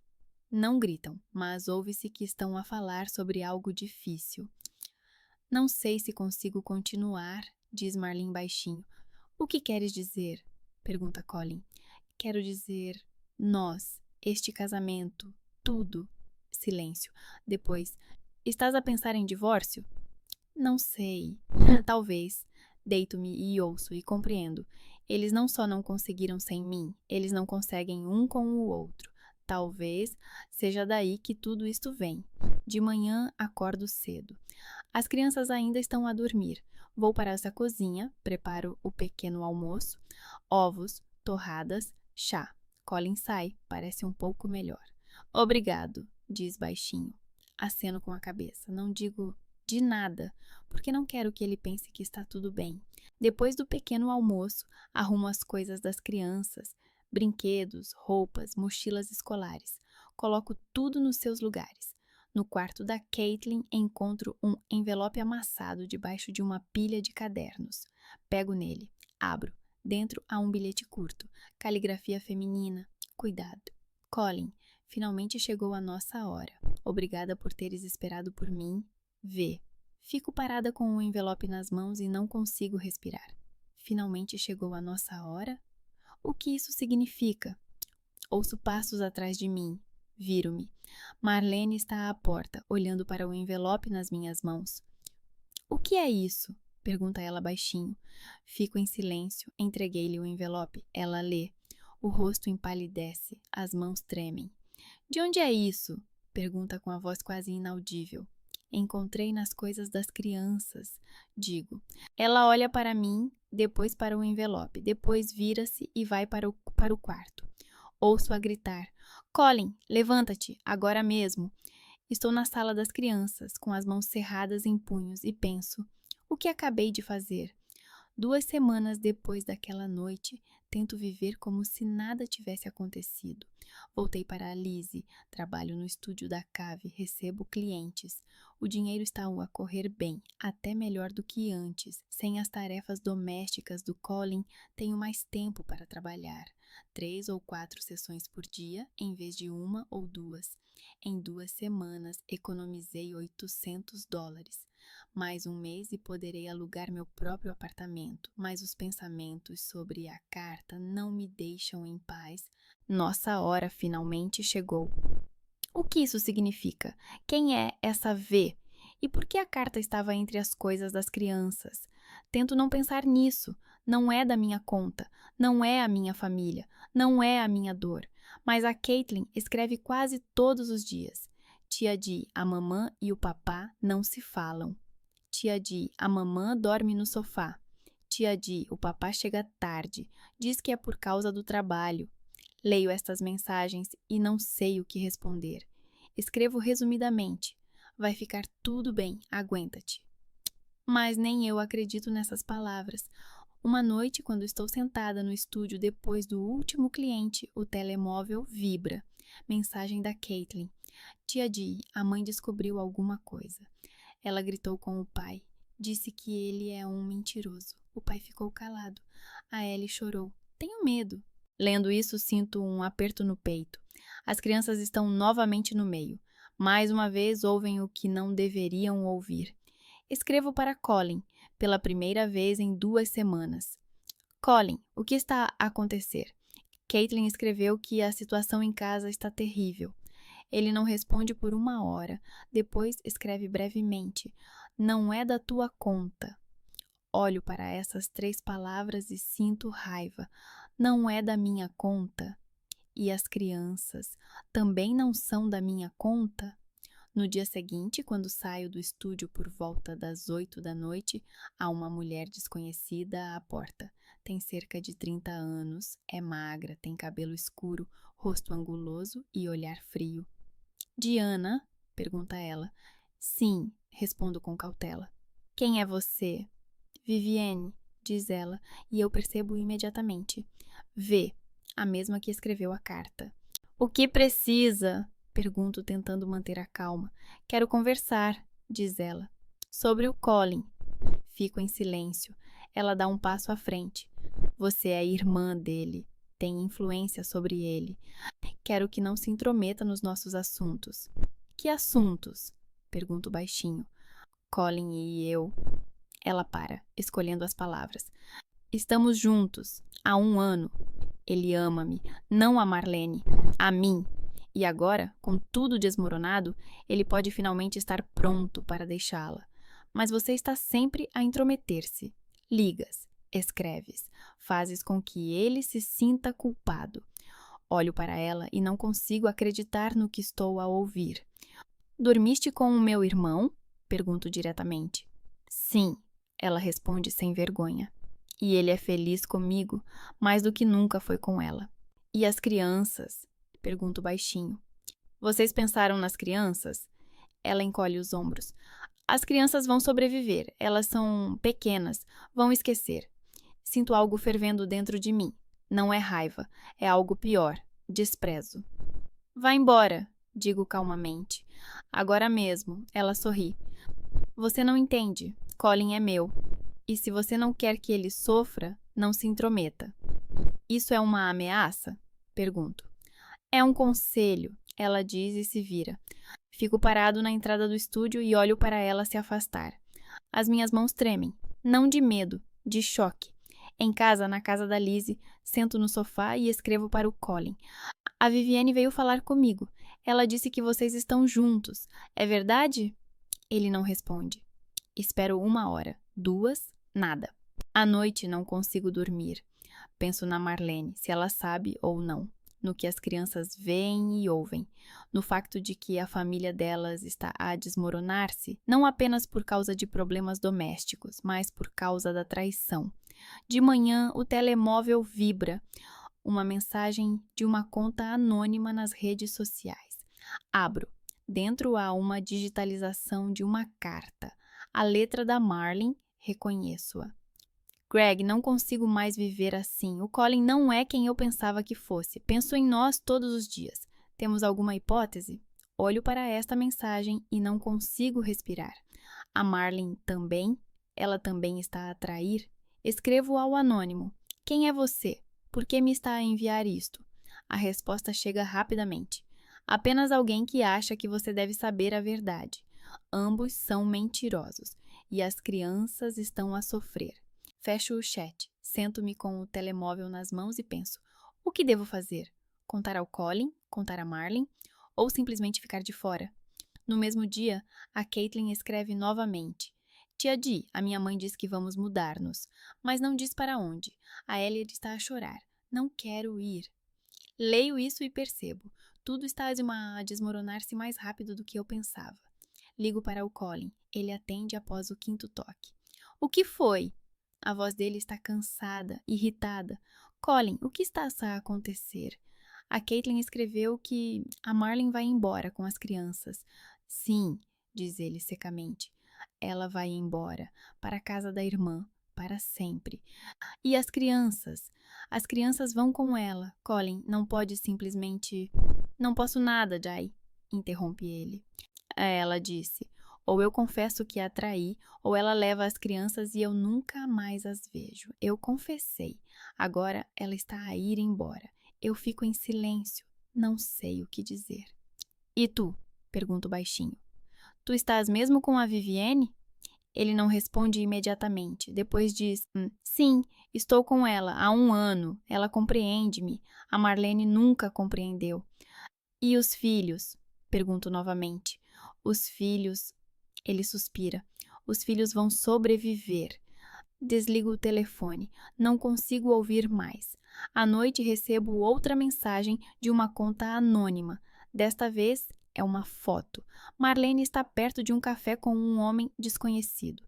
Não gritam, mas ouve-se que estão a falar sobre algo difícil. Não sei se consigo continuar, diz Marlene baixinho. O que queres dizer? Pergunta Colin. Quero dizer, nós, este casamento, tudo. Silêncio. Depois, estás a pensar em divórcio? Não sei. Talvez. Deito-me e ouço e compreendo. Eles não só não conseguiram sem mim, eles não conseguem um com o outro. Talvez seja daí que tudo isto vem. De manhã acordo cedo. As crianças ainda estão a dormir. Vou para essa cozinha, preparo o pequeno almoço, ovos, torradas, chá. Colin sai, parece um pouco melhor. Obrigado, diz baixinho. Aceno com a cabeça. Não digo de nada, porque não quero que ele pense que está tudo bem. Depois do pequeno almoço, arrumo as coisas das crianças, brinquedos, roupas, mochilas escolares. Coloco tudo nos seus lugares. No quarto da Caitlin, encontro um envelope amassado debaixo de uma pilha de cadernos. Pego nele, abro. Dentro há um bilhete curto, caligrafia feminina. Cuidado. Colin, finalmente chegou a nossa hora. Obrigada por teres esperado por mim. V. Fico parada com o envelope nas mãos e não consigo respirar. Finalmente chegou a nossa hora? O que isso significa? Ouço passos atrás de mim. Viro-me. Marlene está à porta, olhando para o envelope nas minhas mãos. O que é isso? Pergunta ela baixinho. Fico em silêncio. Entreguei-lhe o envelope. Ela lê. O rosto empalidece. As mãos tremem. De onde é isso? Pergunta com a voz quase inaudível. Encontrei nas coisas das crianças, digo. Ela olha para mim, depois para o envelope, depois vira-se e vai para o quarto. Ouço-a gritar. Colin, levanta-te, agora mesmo. Estou na sala das crianças, com as mãos cerradas em punhos, e penso, o que acabei de fazer? 2 semanas depois daquela noite, tento viver como se nada tivesse acontecido. Voltei para a Lizzie, trabalho no estúdio da Cave, recebo clientes. O dinheiro está a correr bem, até melhor do que antes. Sem as tarefas domésticas do Colin, tenho mais tempo para trabalhar. 3 ou 4 sessões por dia, em vez de 1 ou 2. Em 2 semanas, economizei $800. Mais um mês e poderei alugar meu próprio apartamento, mas os pensamentos sobre a carta não me deixam em paz. Nossa hora finalmente chegou. O que isso significa? Quem é essa V? E por que a carta estava entre as coisas das crianças? Tento não pensar nisso. Não é da minha conta, não é a minha família, não é a minha dor. Mas a Caitlin escreve quase todos os dias. Tia Di, a mamã e o papá não se falam. Tia Di, a mamã dorme no sofá. Tia Di, o papá chega tarde. Diz que é por causa do trabalho. Leio estas mensagens e não sei o que responder. Escrevo resumidamente. Vai ficar tudo bem, aguenta-te. Mas nem eu acredito nessas palavras. Uma noite, quando estou sentada no estúdio depois do último cliente, o telemóvel vibra. Mensagem da Caitlin. Tia Di, a mãe descobriu alguma coisa. Ela gritou com o pai. Disse que ele é um mentiroso. O pai ficou calado. A Ellie chorou. Tenho medo. Lendo isso, sinto um aperto no peito. As crianças estão novamente no meio. Mais uma vez ouvem o que não deveriam ouvir. Escrevo para Colin, pela primeira vez em 2 semanas. Colin, o que está a acontecer? Caitlin escreveu que a situação em casa está terrível. Ele não responde por 1 hora. Depois escreve brevemente. Não é da tua conta. Olho para essas 3 palavras e sinto raiva. Não é da minha conta? E as crianças também não são da minha conta? No dia seguinte, quando saio do estúdio por volta das 8 da noite, há uma mulher desconhecida à porta. Tem cerca de 30 anos, é magra, tem cabelo escuro, rosto anguloso e olhar frio. Diana? Pergunta ela. Sim, respondo com cautela. Quem é você? Vivienne, diz ela, e eu percebo imediatamente. V, a mesma que escreveu a carta. O que precisa? Pergunto, tentando manter a calma. Quero conversar, diz ela. Sobre o Colin. Fico em silêncio. Ela dá um passo à frente. Você é irmã dele. Tem influência sobre ele. Quero que não se intrometa nos nossos assuntos. Que assuntos? Pergunto baixinho. Colin e eu. Ela para, escolhendo as palavras. Estamos juntos há 1 ano. Ele ama-me, não a Marlene, a mim. E agora, com tudo desmoronado, ele pode finalmente estar pronto para deixá-la. Mas você está sempre a intrometer-se. Ligas, escreves, fazes com que ele se sinta culpado. Olho para ela e não consigo acreditar no que estou a ouvir. Dormiste com o meu irmão? Pergunto diretamente. Sim, ela responde sem vergonha. E ele é feliz comigo, mais do que nunca foi com ela. E as crianças? Pergunto baixinho. Vocês pensaram nas crianças? Ela encolhe os ombros. As crianças vão sobreviver, elas são pequenas, vão esquecer. Sinto algo fervendo dentro de mim. Não é raiva, é algo pior, desprezo. Vá embora, digo calmamente. Agora mesmo, ela sorri. Você não entende, Colin é meu. E se você não quer que ele sofra, não se intrometa. Isso é uma ameaça? Pergunto. É um conselho, ela diz e se vira. Fico parado na entrada do estúdio e olho para ela se afastar. As minhas mãos tremem, não de medo, de choque. Em casa, na casa da Lizzie, sento no sofá e escrevo para o Colin. A Vivienne veio falar comigo. Ela disse que vocês estão juntos. É verdade? Ele não responde. Espero 1 hora, 2, nada. À noite não consigo dormir. Penso na Marlene, se ela sabe ou não. No que as crianças veem e ouvem. No facto de que a família delas está a desmoronar-se, não apenas por causa de problemas domésticos, mas por causa da traição. De manhã, o telemóvel vibra. Uma mensagem de uma conta anônima nas redes sociais. Abro. Dentro há uma digitalização de uma carta. A letra da Marlene, reconheço-a. Greg, não consigo mais viver assim. O Colin não é quem eu pensava que fosse. Penso em nós todos os dias. Temos alguma hipótese? Olho para esta mensagem e não consigo respirar. A Marlene também? Ela também está a trair? Escrevo ao anônimo. Quem é você? Por que me está a enviar isto? A resposta chega rapidamente. Apenas alguém que acha que você deve saber a verdade. Ambos são mentirosos e as crianças estão a sofrer. Fecho o chat, sento-me com o telemóvel nas mãos e penso: o que devo fazer? Contar ao Colin? Contar a Marlene? Ou simplesmente ficar de fora? No mesmo dia, a Caitlin escreve novamente. Tia Dee, a minha mãe diz que vamos mudar-nos, mas não diz para onde. A Elliot está a chorar. Não quero ir. Leio isso e percebo. Tudo está a desmoronar-se mais rápido do que eu pensava. Ligo para o Colin. Ele atende após o 5º toque. O que foi? A voz dele está cansada, irritada. Colin, o que está a acontecer? A Caitlin escreveu que a Marlene vai embora com as crianças. Sim, diz ele secamente. Ela vai embora, para a casa da irmã, para sempre. E as crianças? As crianças vão com ela. Colin, não pode simplesmente... Não posso nada, Jai, interrompe ele. Ela disse. Ou eu confesso que a traí, ou ela leva as crianças e eu nunca mais as vejo. Eu confessei. Agora ela está a ir embora. Eu fico em silêncio. Não sei o que dizer. E tu? Pergunto baixinho. Tu estás mesmo com a Vivienne? Ele não responde imediatamente. Depois diz, sim, estou com ela há 1 ano. Ela compreende-me. A Marlene nunca compreendeu. E os filhos? Pergunto novamente. Os filhos... Ele suspira. Os filhos vão sobreviver. Desligo o telefone. Não consigo ouvir mais. À noite recebo outra mensagem de uma conta anônima. Desta vez é uma foto. Marlene está perto de um café com um homem desconhecido.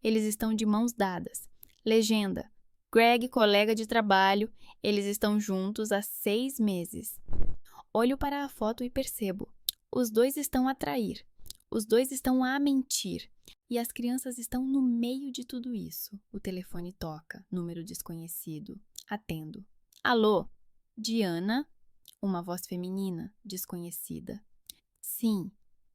Eles estão de mãos dadas. Legenda: Greg, colega de trabalho. Eles estão juntos há 6 meses. Olho para a foto e percebo. Os dois estão a trair. Os dois estão a mentir. E as crianças estão no meio de tudo isso. O telefone toca. Número desconhecido. Atendo. Alô? Diana? Uma voz feminina, desconhecida. Sim.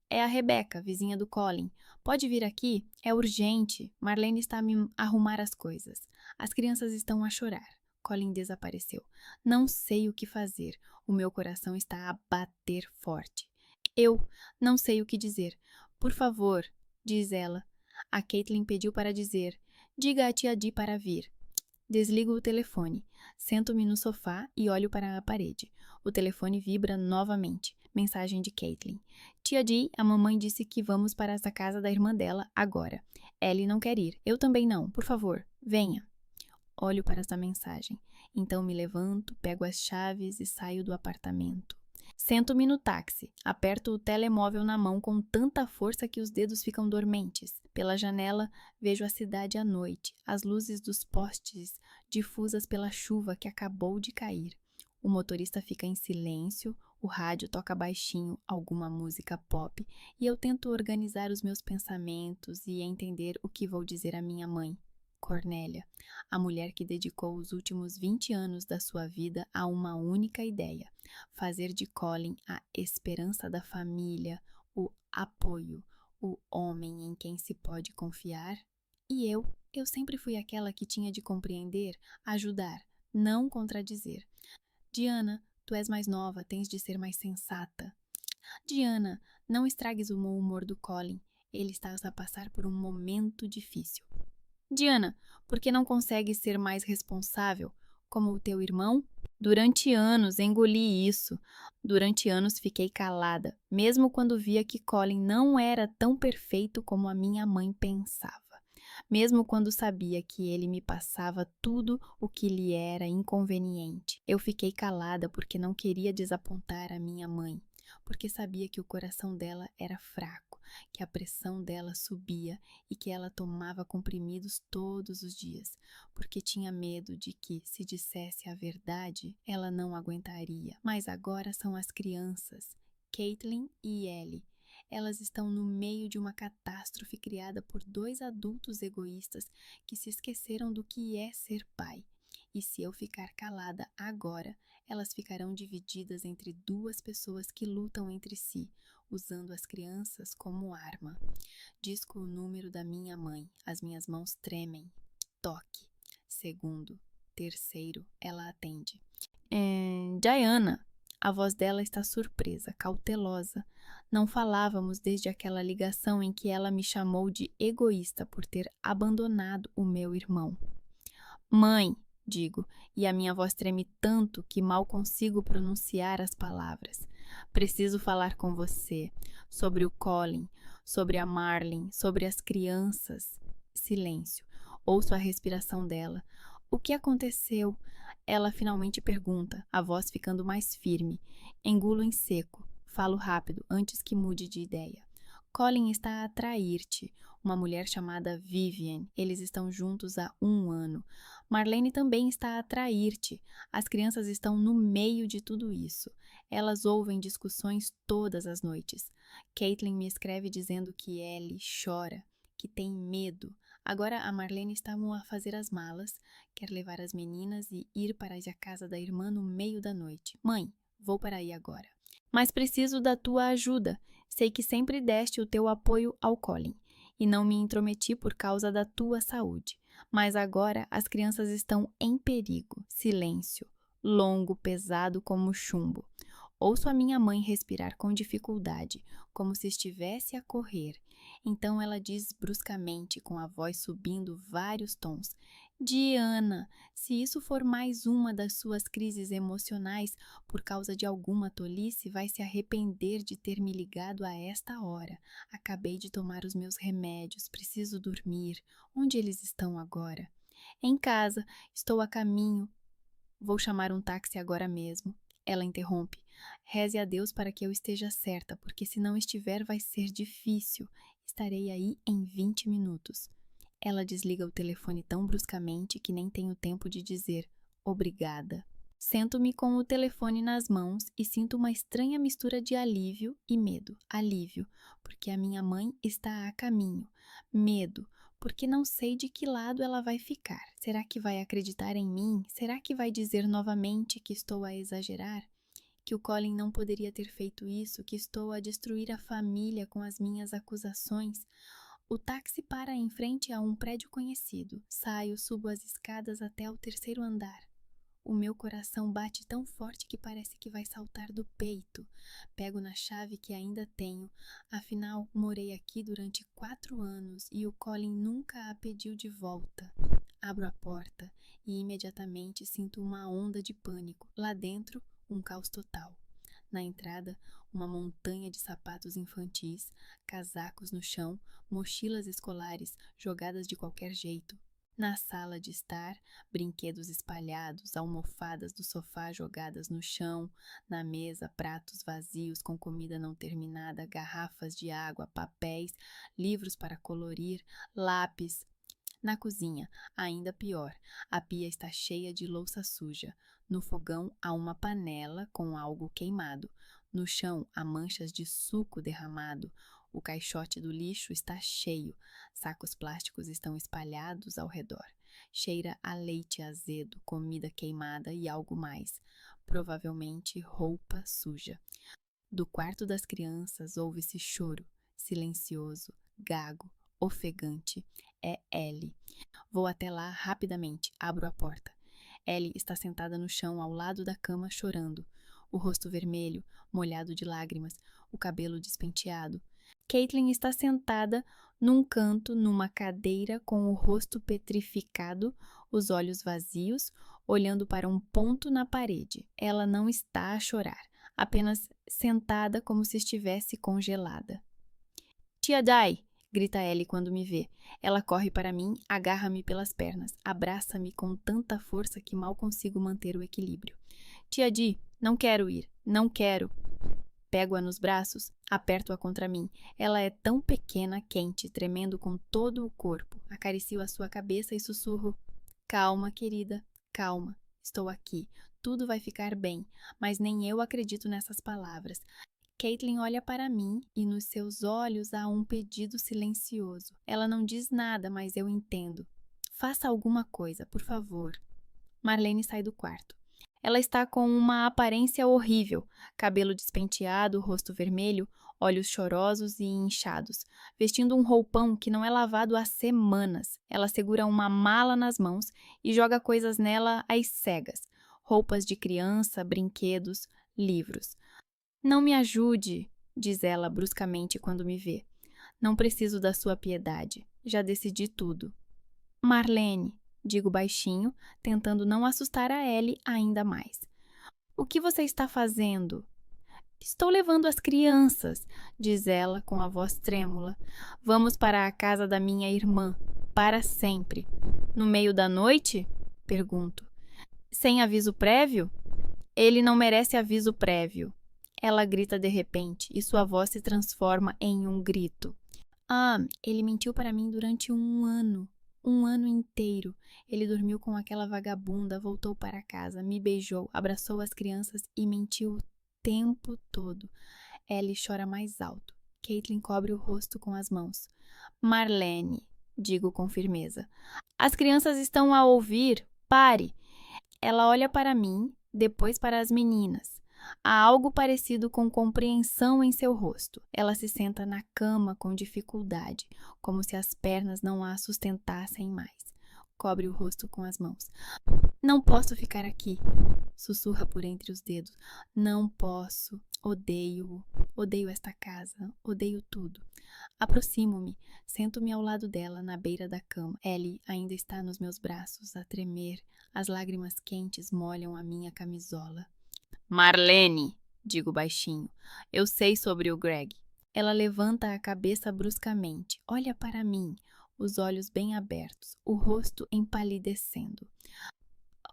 É a Rebeca, vizinha do Colin. Pode vir aqui? É urgente. Marlene está a me arrumar as coisas. As crianças estão a chorar. Colin desapareceu. Não sei o que fazer. O meu coração está a bater forte. Eu não sei o que dizer. Por favor, diz ela. A Caitlin pediu para dizer, diga a tia Di para vir. Desligo o telefone. Sento-me no sofá e olho para a parede. O telefone vibra novamente. Mensagem de Caitlin. Tia Di, a mamãe disse que vamos para essa casa da irmã dela agora. Ellie não quer ir. Eu também não. Por favor, venha. Olho para essa mensagem. Então me levanto, pego as chaves e saio do apartamento. Sento-me no táxi. Aperto o telemóvel na mão com tanta força que os dedos ficam dormentes. Pela janela, vejo a cidade à noite, as luzes dos postes difusas pela chuva que acabou de cair. O motorista fica em silêncio, o rádio toca baixinho alguma música pop e eu tento organizar os meus pensamentos e entender o que vou dizer à minha mãe. Cornélia, a mulher que dedicou os últimos 20 anos da sua vida a uma única ideia: fazer de Colin a esperança da família, o apoio, o homem em quem se pode confiar. E eu sempre fui aquela que tinha de compreender, ajudar, não contradizer. Diana, tu és mais nova, tens de ser mais sensata. Diana, não estragues o mau humor do Colin, ele está a passar por um momento difícil. Diana, por que não consegues ser mais responsável, como o teu irmão? Durante anos engoli isso. Durante anos fiquei calada, mesmo quando via que Colin não era tão perfeito como a minha mãe pensava. Mesmo quando sabia que ele me passava tudo o que lhe era inconveniente. Eu fiquei calada porque não queria desapontar a minha mãe, porque sabia que o coração dela era fraco, que a pressão dela subia e que ela tomava comprimidos todos os dias, porque tinha medo de que, se dissesse a verdade, ela não aguentaria. Mas agora são as crianças, Caitlin e Ellie. Elas estão no meio de uma catástrofe criada por 2 adultos egoístas que se esqueceram do que é ser pai. E se eu ficar calada agora, elas ficarão divididas entre 2 pessoas que lutam entre si, usando as crianças como arma. Disco o número da minha mãe. As minhas mãos tremem. Toque. Segundo. Terceiro. Ela atende. Diana. A voz dela está surpresa, cautelosa. Não falávamos desde aquela ligação em que ela me chamou de egoísta por ter abandonado o meu irmão. Mãe, digo, e a minha voz treme tanto que mal consigo pronunciar as palavras. Preciso falar com você sobre o Colin, sobre a Marlene, sobre as crianças. Silêncio. Ouço a respiração dela. O que aconteceu? Ela finalmente pergunta, a voz ficando mais firme. Engulo em seco. Falo rápido, antes que mude de ideia. Colin está a trair-te. Uma mulher chamada Vivienne. Eles estão juntos há 1 ano. Marlene também está a trair-te. As crianças estão no meio de tudo isso. Elas ouvem discussões todas as noites. Caitlin me escreve dizendo que Ellie chora, que tem medo. Agora a Marlene está a fazer as malas, quer levar as meninas e ir para a casa da irmã no meio da noite. Mãe, vou para aí agora. Mas preciso da tua ajuda. Sei que sempre deste o teu apoio ao Colin e não me intrometi por causa da tua saúde. Mas agora as crianças estão em perigo. Silêncio. Longo, pesado como chumbo. Ouço a minha mãe respirar com dificuldade, como se estivesse a correr. Então ela diz bruscamente, com a voz subindo vários tons: Diana, se isso for mais uma das suas crises emocionais por causa de alguma tolice, vai se arrepender de ter me ligado a esta hora. Acabei de tomar os meus remédios, preciso dormir. Onde eles estão agora? Em casa, estou a caminho. Vou chamar um táxi agora mesmo. Ela interrompe. Reze a Deus para que eu esteja certa, porque se não estiver vai ser difícil. Estarei aí em 20 minutos. Ela desliga o telefone tão bruscamente que nem tenho tempo de dizer obrigada. Sento-me com o telefone nas mãos e sinto uma estranha mistura de alívio e medo. Alívio, porque a minha mãe está a caminho. Medo, porque não sei de que lado ela vai ficar. Será que vai acreditar em mim? Será que vai dizer novamente que estou a exagerar? Que o Colin não poderia ter feito isso, que estou a destruir a família com as minhas acusações? O táxi para em frente a um prédio conhecido. Saio, subo as escadas até o 3º andar. O meu coração bate tão forte que parece que vai saltar do peito. Pego na chave que ainda tenho. Afinal, morei aqui durante 4 anos e o Colin nunca a pediu de volta. Abro a porta e imediatamente sinto uma onda de pânico. Lá dentro, um caos total. Na entrada, uma montanha de sapatos infantis, casacos no chão, mochilas escolares jogadas de qualquer jeito. Na sala de estar, brinquedos espalhados, almofadas do sofá jogadas no chão, na mesa, pratos vazios com comida não terminada, garrafas de água, papéis, livros para colorir, lápis. Na cozinha, ainda pior, a pia está cheia de louça suja. No fogão há uma panela com algo queimado. No chão há manchas de suco derramado. O caixote do lixo está cheio. Sacos plásticos estão espalhados ao redor. Cheira a leite azedo, comida queimada e algo mais. Provavelmente roupa suja. Do quarto das crianças ouve-se choro, silencioso, gago, ofegante. É Ellie. Vou até lá rapidamente, abro a porta. Ellie está sentada no chão ao lado da cama chorando. O rosto vermelho, molhado de lágrimas, o cabelo despenteado. Caitlin está sentada num canto, numa cadeira, com o rosto petrificado, os olhos vazios, olhando para um ponto na parede. Ela não está a chorar, apenas sentada como se estivesse congelada. Tia Dai! Grita Ellie quando me vê. Ela corre para mim, agarra-me pelas pernas, abraça-me com tanta força que mal consigo manter o equilíbrio. Tia Di, não quero ir, não quero. Pego-a nos braços, aperto-a contra mim. Ela é tão pequena, quente, tremendo com todo o corpo. Acaricio a sua cabeça e sussurro: calma, querida, calma. Estou aqui. Tudo vai ficar bem. Mas nem eu acredito nessas palavras. Caitlin olha para mim e nos seus olhos há um pedido silencioso. Ela não diz nada, mas eu entendo. Faça alguma coisa, por favor. Marlene sai do quarto. Ela está com uma aparência horrível, cabelo despenteado, rosto vermelho, olhos chorosos e inchados, vestindo um roupão que não é lavado há semanas. Ela segura uma mala nas mãos e joga coisas nela às cegas. Roupas de criança, brinquedos, livros. Não me ajude, diz ela bruscamente quando me vê. Não preciso da sua piedade. Já decidi tudo. Marlene, digo baixinho, tentando não assustar a Ellie ainda mais. O que você está fazendo? Estou levando as crianças, diz ela com a voz trêmula. Vamos para a casa da minha irmã, para sempre. No meio da noite? Pergunto. Sem aviso prévio? Ele não merece aviso prévio. Ela grita de repente e sua voz se transforma em um grito. Ah, ele mentiu para mim durante 1 ano. 1 ano inteiro. Ele dormiu com aquela vagabunda, voltou para casa, me beijou, abraçou as crianças e mentiu o tempo todo. Ellie chora mais alto. Caitlin cobre o rosto com as mãos. Marlene, digo com firmeza. As crianças estão a ouvir. Pare. Ela olha para mim, depois para as meninas. Há algo parecido com compreensão em seu rosto. Ela se senta na cama com dificuldade, como se as pernas não a sustentassem mais. Cobre o rosto com as mãos. Não posso ficar aqui. sussurra por entre os dedos. Não posso. Odeio esta casa. Odeio tudo. Aproximo-me, sento-me ao lado dela, na beira da cama. Ellie ainda está nos meus braços, a tremer. As lágrimas quentes molham a minha camisola. Marlene, digo baixinho, eu sei sobre o Greg. Ela levanta a cabeça bruscamente, olha para mim, os olhos bem abertos, o rosto empalidecendo.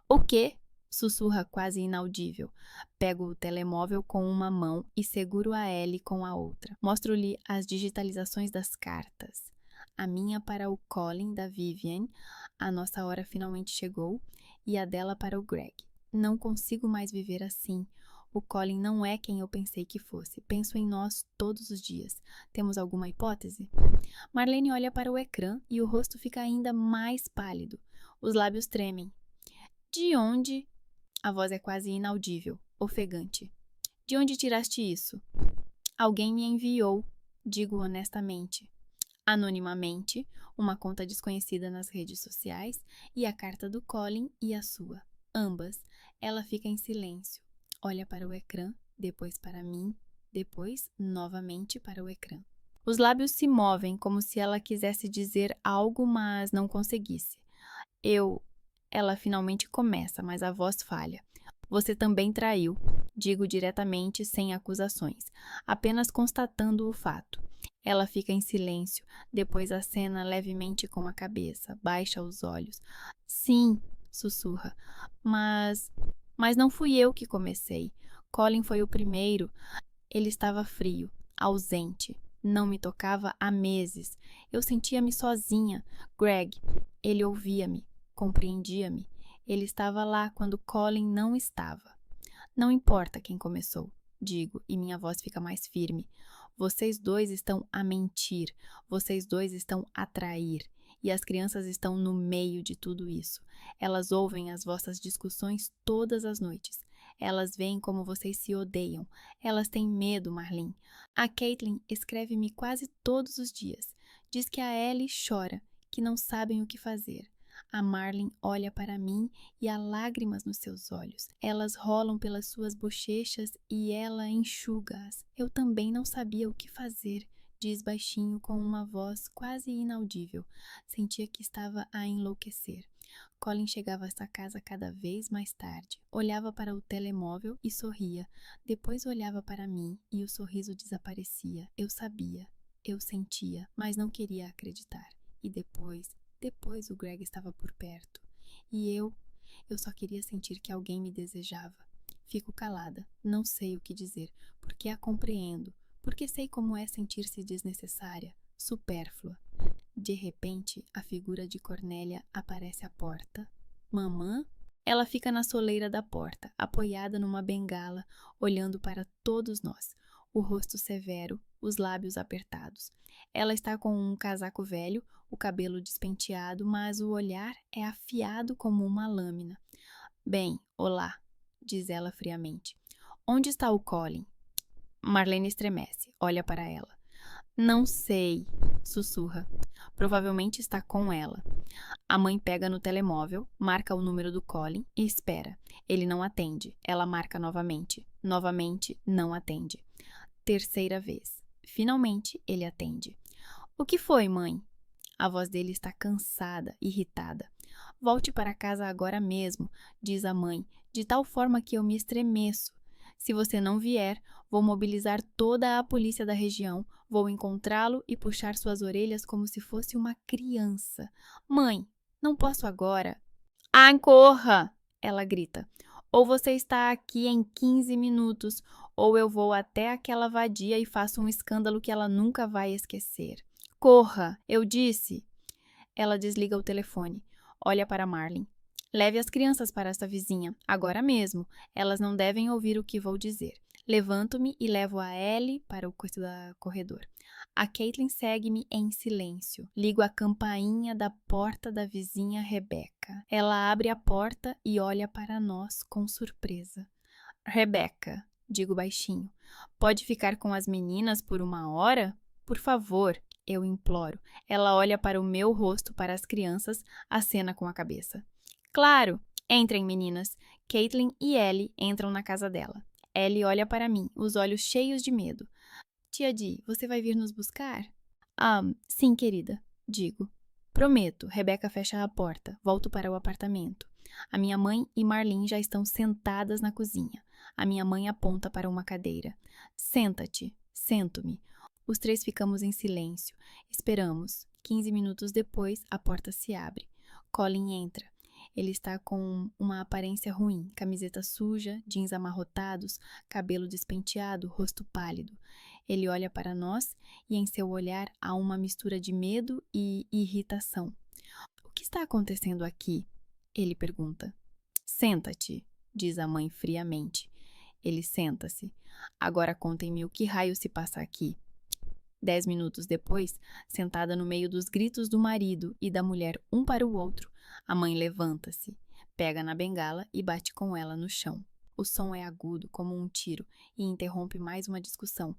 O quê? Sussurra quase inaudível. Pego o telemóvel com uma mão e seguro a Ellie com a outra. Mostro-lhe as digitalizações das cartas. A minha para o Colin da Vivian, a nossa hora finalmente chegou, e a dela para o Greg. Não consigo mais viver assim. O Colin não é quem eu pensei que fosse. Penso em nós todos os dias. Temos alguma hipótese? Marlene olha para o ecrã e o rosto fica ainda mais pálido. Os lábios tremem. De onde? A voz é quase inaudível, ofegante. De onde tiraste isso? Alguém me enviou, digo honestamente. Anonimamente, uma conta desconhecida nas redes sociais e a carta do Colin e a sua. Ambas. Ela fica em silêncio. Olha para o ecrã, depois para mim, depois novamente para o ecrã. Os lábios se movem como se ela quisesse dizer algo, mas não conseguisse. Ela finalmente começa, mas a voz falha. Você também traiu, digo diretamente, sem acusações, apenas constatando o fato. Ela fica em silêncio, depois acena levemente com a cabeça, baixa os olhos. Sim, sussurra, mas não fui eu que comecei. Colin foi o primeiro. Ele estava frio, ausente, não me tocava há meses. Eu sentia-me sozinha. Greg, ele ouvia-me. Compreendia-me. Ele estava lá quando Colin não estava. Não importa quem começou, digo, e minha voz fica mais firme. Vocês dois estão a mentir. Vocês dois estão a trair. E as crianças estão no meio de tudo isso. Elas ouvem as vossas discussões todas as noites. Elas veem como vocês se odeiam. Elas têm medo, Marlene. A Caitlin escreve-me quase todos os dias. Diz que a Ellie chora, que não sabem o que fazer. A Marlene olha para mim e há lágrimas nos seus olhos. Elas rolam pelas suas bochechas e ela enxuga-as. Eu também não sabia o que fazer, diz baixinho com uma voz quase inaudível. Sentia que estava a enlouquecer. Colin chegava a essa casa cada vez mais tarde. Olhava para o telemóvel e sorria. Depois olhava para mim e o sorriso desaparecia. Eu sabia, eu sentia, mas não queria acreditar. E depois o Greg estava por perto. E eu só queria sentir que alguém me desejava. Fico calada, não sei o que dizer, porque a compreendo, porque sei como é sentir-se desnecessária, supérflua. De repente, a figura de Cornélia aparece à porta. Mamã? Ela fica na soleira da porta, apoiada numa bengala, olhando para todos nós, o rosto severo, os lábios apertados. Ela está com um casaco velho, o cabelo despenteado, mas o olhar é afiado como uma lâmina. Bem, olá, diz ela friamente. Onde está o Colin? Marlene estremece, olha para ela. Não sei, sussurra. Provavelmente está com ela. A mãe pega no telemóvel, marca o número do Colin e espera. Ele não atende. Ela marca novamente. Novamente, não atende. Terceira vez. Finalmente, ele atende. O que foi, mãe? A voz dele está cansada, irritada. Volte para casa agora mesmo, diz a mãe, de tal forma que eu me estremeço. Se você não vier, vou mobilizar toda a polícia da região, vou encontrá-lo e puxar suas orelhas como se fosse uma criança. Mãe, não posso agora. Ah, corra! Ela grita. Ou você está aqui em 15 minutos, ou eu vou até aquela vadia e faço um escândalo que ela nunca vai esquecer. Corra, eu disse. Ela desliga o telefone. Olha para Marlene. Leve as crianças para esta vizinha, agora mesmo. Elas não devem ouvir o que vou dizer. Levanto-me e levo a Ellie para o corredor. A Caitlin segue-me em silêncio. Ligo a campainha da porta da vizinha Rebecca. Ela abre a porta e olha para nós com surpresa. Rebecca, digo baixinho, pode ficar com as meninas por uma hora? Por favor, eu imploro. Ela olha para o meu rosto, para as crianças, acena com a cabeça. Claro! Entrem, meninas. Caitlin e Ellie entram na casa dela. Ellie olha para mim, os olhos cheios de medo. Tia Di, você vai vir nos buscar? Sim, querida, digo. Prometo. Rebecca fecha a porta. Volto para o apartamento. A minha mãe e Marlene já estão sentadas na cozinha. A minha mãe aponta para uma cadeira. Senta-te. Sento-me. Os três ficamos em silêncio. Esperamos. 15 minutos depois, a porta se abre. Colin entra. Ele está com uma aparência ruim, camiseta suja, jeans amarrotados, cabelo despenteado, rosto pálido. Ele olha para nós e em seu olhar há uma mistura de medo e irritação. O que está acontecendo aqui? Ele pergunta. Senta-te, diz a mãe friamente. Ele senta-se. Agora contem-me o que raio se passa aqui. 10 minutos depois, sentada no meio dos gritos do marido e da mulher um para o outro, a mãe levanta-se, pega na bengala e bate com ela no chão. O som é agudo, como um tiro, e interrompe mais uma discussão.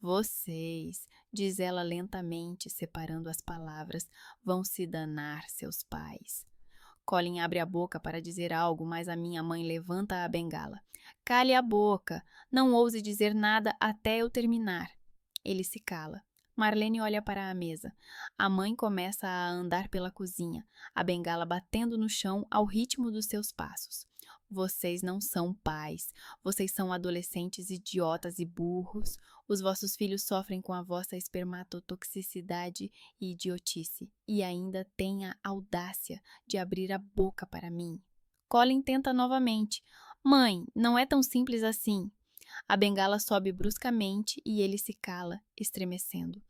Vocês, diz ela lentamente, separando as palavras, vão se danar, seus pais. Colin abre a boca para dizer algo, mas a minha mãe levanta a bengala. Cale a boca, não ouse dizer nada até eu terminar. Ele se cala. Marlene olha para a mesa. A mãe começa a andar pela cozinha, a bengala batendo no chão ao ritmo dos seus passos. Vocês não são pais. Vocês são adolescentes idiotas e burros. Os vossos filhos sofrem com a vossa espermatotoxicidade e idiotice. E ainda têm a audácia de abrir a boca para mim. Colin tenta novamente. Mãe, não é tão simples assim. A bengala sobe bruscamente e ele se cala, estremecendo.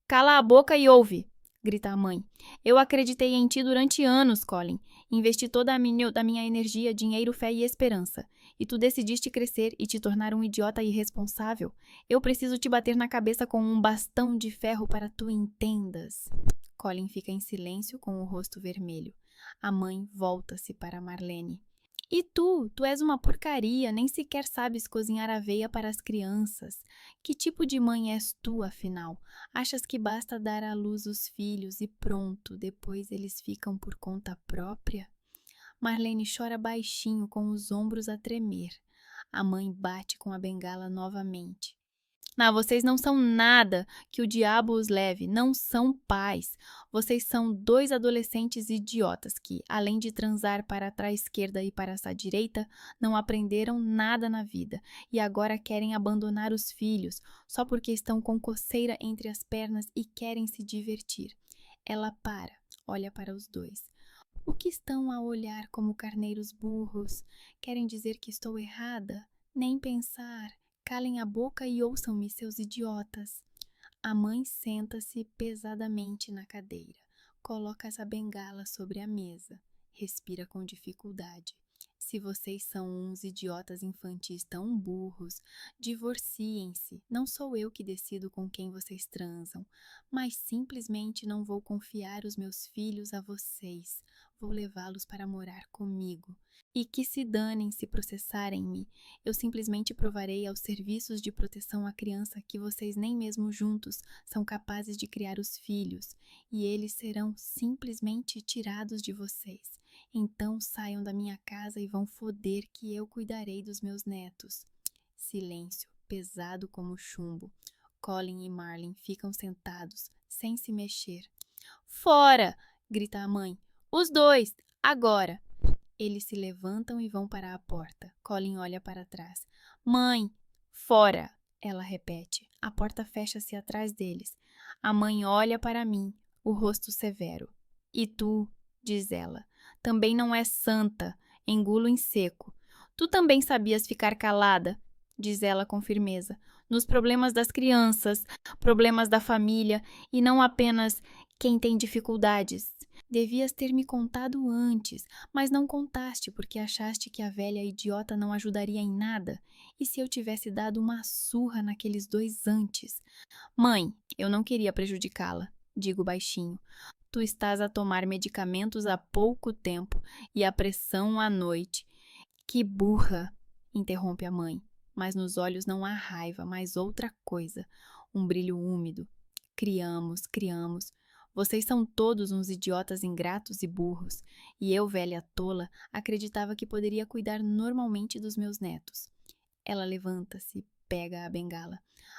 Cala a boca e ouve, grita a mãe. Eu acreditei em ti durante anos, Colin. Investi toda a minha energia, dinheiro, fé e esperança. E tu decidiste crescer e te tornar um idiota irresponsável. Eu preciso te bater na cabeça com um bastão de ferro para tu entendas. Colin fica em silêncio com o rosto vermelho. A mãe volta-se para Marlene. E tu és uma porcaria, nem sequer sabes cozinhar aveia para as crianças. Que tipo de mãe és tu, afinal? Achas que basta dar à luz os filhos e pronto, depois eles ficam por conta própria? Marlene chora baixinho, com os ombros a tremer. A mãe bate com a bengala novamente. Não, vocês não são nada, que o diabo os leve, não são pais. Vocês são dois adolescentes idiotas que, além de transar para a esquerda e para a direita, não aprenderam nada na vida e agora querem abandonar os filhos só porque estão com coceira entre as pernas e querem se divertir. Ela para, olha para os dois. O que estão a olhar como carneiros burros? Querem dizer que estou errada? Nem pensar. Calem a boca e ouçam-me, seus idiotas. A mãe senta-se pesadamente na cadeira. Coloca essa bengala sobre a mesa. Respira com dificuldade. Se vocês são uns idiotas infantis tão burros, divorciem-se. Não sou eu que decido com quem vocês transam, mas simplesmente não vou confiar os meus filhos a vocês. Vou levá-los para morar comigo. E que se danem se processarem-me. Eu simplesmente provarei aos serviços de proteção à criança que vocês nem mesmo juntos são capazes de criar os filhos, e eles serão simplesmente tirados de vocês. Então saiam da minha casa e vão foder que eu cuidarei dos meus netos. Silêncio, pesado como chumbo. Colin e Marlene ficam sentados, sem se mexer. Fora! Grita a mãe. Os dois! Agora! Eles se levantam e vão para a porta. Colin olha para trás. Mãe! Fora! Ela repete. A porta fecha-se atrás deles. A mãe olha para mim, o rosto severo. E tu, diz ela, também não és santa. Engulo em seco. Tu também sabias ficar calada, diz ela com firmeza, nos problemas das crianças, problemas da família, e não apenas quem tem dificuldades. Devias ter me contado antes, mas não contaste porque achaste que a velha idiota não ajudaria em nada. E se eu tivesse dado uma surra naqueles dois antes? Mãe, eu não queria prejudicá-la, digo baixinho. Tu estás a tomar medicamentos há pouco tempo e a pressão à noite. Que burra, interrompe a mãe, mas nos olhos não há raiva, mas outra coisa, um brilho úmido. Criamos. Vocês são todos uns idiotas ingratos e burros. E eu, velha tola, acreditava que poderia cuidar normalmente dos meus netos. Ela levanta-se, pega a bengala.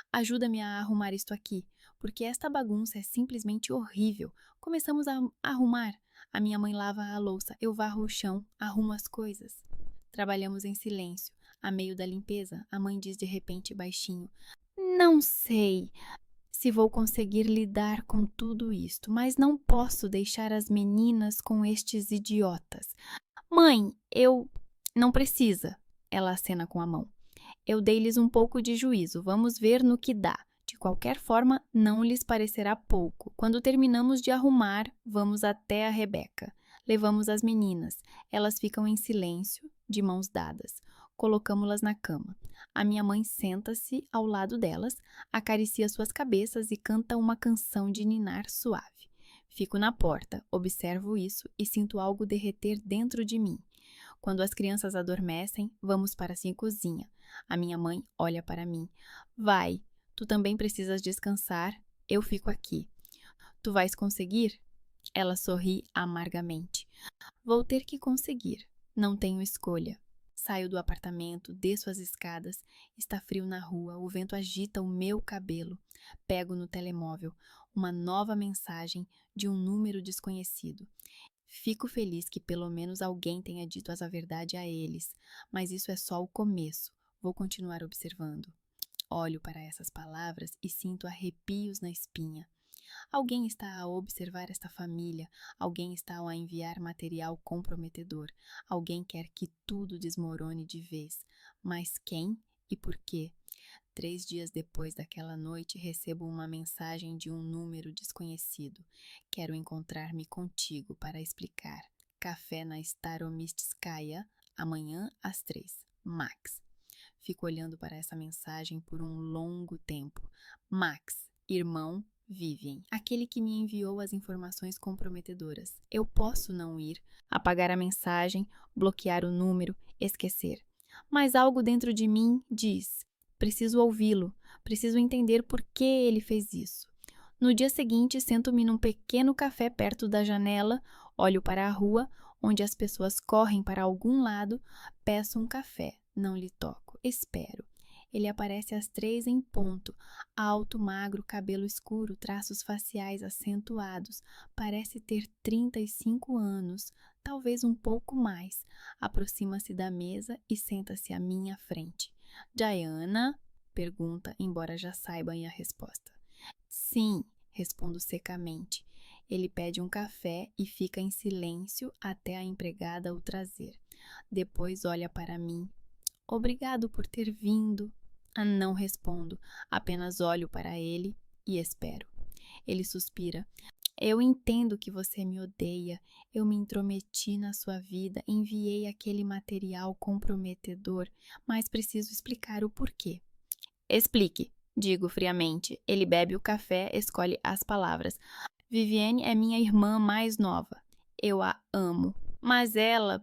Ajuda-me a arrumar isto aqui, porque esta bagunça é simplesmente horrível. Começamos a arrumar. A minha mãe lava a louça, eu varro o chão, arrumo as coisas. Trabalhamos em silêncio. A meio da limpeza, a mãe diz de repente baixinho: Não sei se vou conseguir lidar com tudo isto, mas não posso deixar as meninas com estes idiotas. Mãe, eu... Não precisa. Ela acena com a mão. Eu dei-lhes um pouco de juízo, vamos ver no que dá. De qualquer forma, não lhes parecerá pouco. Quando terminamos de arrumar, vamos até a Rebeca. Levamos as meninas. Elas ficam em silêncio, de mãos dadas. Colocamo-las na cama. A minha mãe senta-se ao lado delas, acaricia suas cabeças e canta uma canção de ninar suave. Fico na porta, observo isso e sinto algo derreter dentro de mim. Quando as crianças adormecem, vamos para a cozinha. A minha mãe olha para mim. Vai, tu também precisas descansar, eu fico aqui. Tu vais conseguir? Ela sorri amargamente. Vou ter que conseguir, não tenho escolha. Saio do apartamento, desço as escadas, está frio na rua, o vento agita o meu cabelo. Pego no telemóvel uma nova mensagem de um número desconhecido. Fico feliz que pelo menos alguém tenha dito a verdade a eles, mas isso é só o começo. Vou continuar observando. Olho para essas palavras e sinto arrepios na espinha. Alguém está a observar esta família, alguém está a enviar material comprometedor, alguém quer que tudo desmorone de vez. Mas quem e por quê? 3 dias depois daquela noite, recebo uma mensagem de um número desconhecido. Quero encontrar-me contigo para explicar. Café na Staromistskaya, amanhã às 3. Max. Fico olhando para essa mensagem por um longo tempo. Max, irmão Vivian, aquele que me enviou as informações comprometedoras. Eu posso não ir, apagar a mensagem, bloquear o número, esquecer. Mas algo dentro de mim diz: preciso ouvi-lo, preciso entender por que ele fez isso. No dia seguinte, sento-me num pequeno café perto da janela, olho para a rua, onde as pessoas correm para algum lado, peço um café, não lhe toco, espero. Ele aparece às 3 em ponto, alto, magro, cabelo escuro, traços faciais acentuados, parece ter 35 anos, talvez um pouco mais. Aproxima-se da mesa e senta-se à minha frente. Diana? Pergunta, embora já saibam a resposta. Sim, respondo secamente. Ele pede um café e fica em silêncio até a empregada o trazer. Depois olha para mim. Obrigado por ter vindo. Não respondo, apenas olho para ele e espero. Ele suspira. Eu entendo que você me odeia. Eu me intrometi na sua vida, enviei aquele material comprometedor, mas preciso explicar o porquê. Explique, digo friamente. Ele bebe o café, escolhe as palavras. Viviane é minha irmã mais nova. Eu a amo, mas ela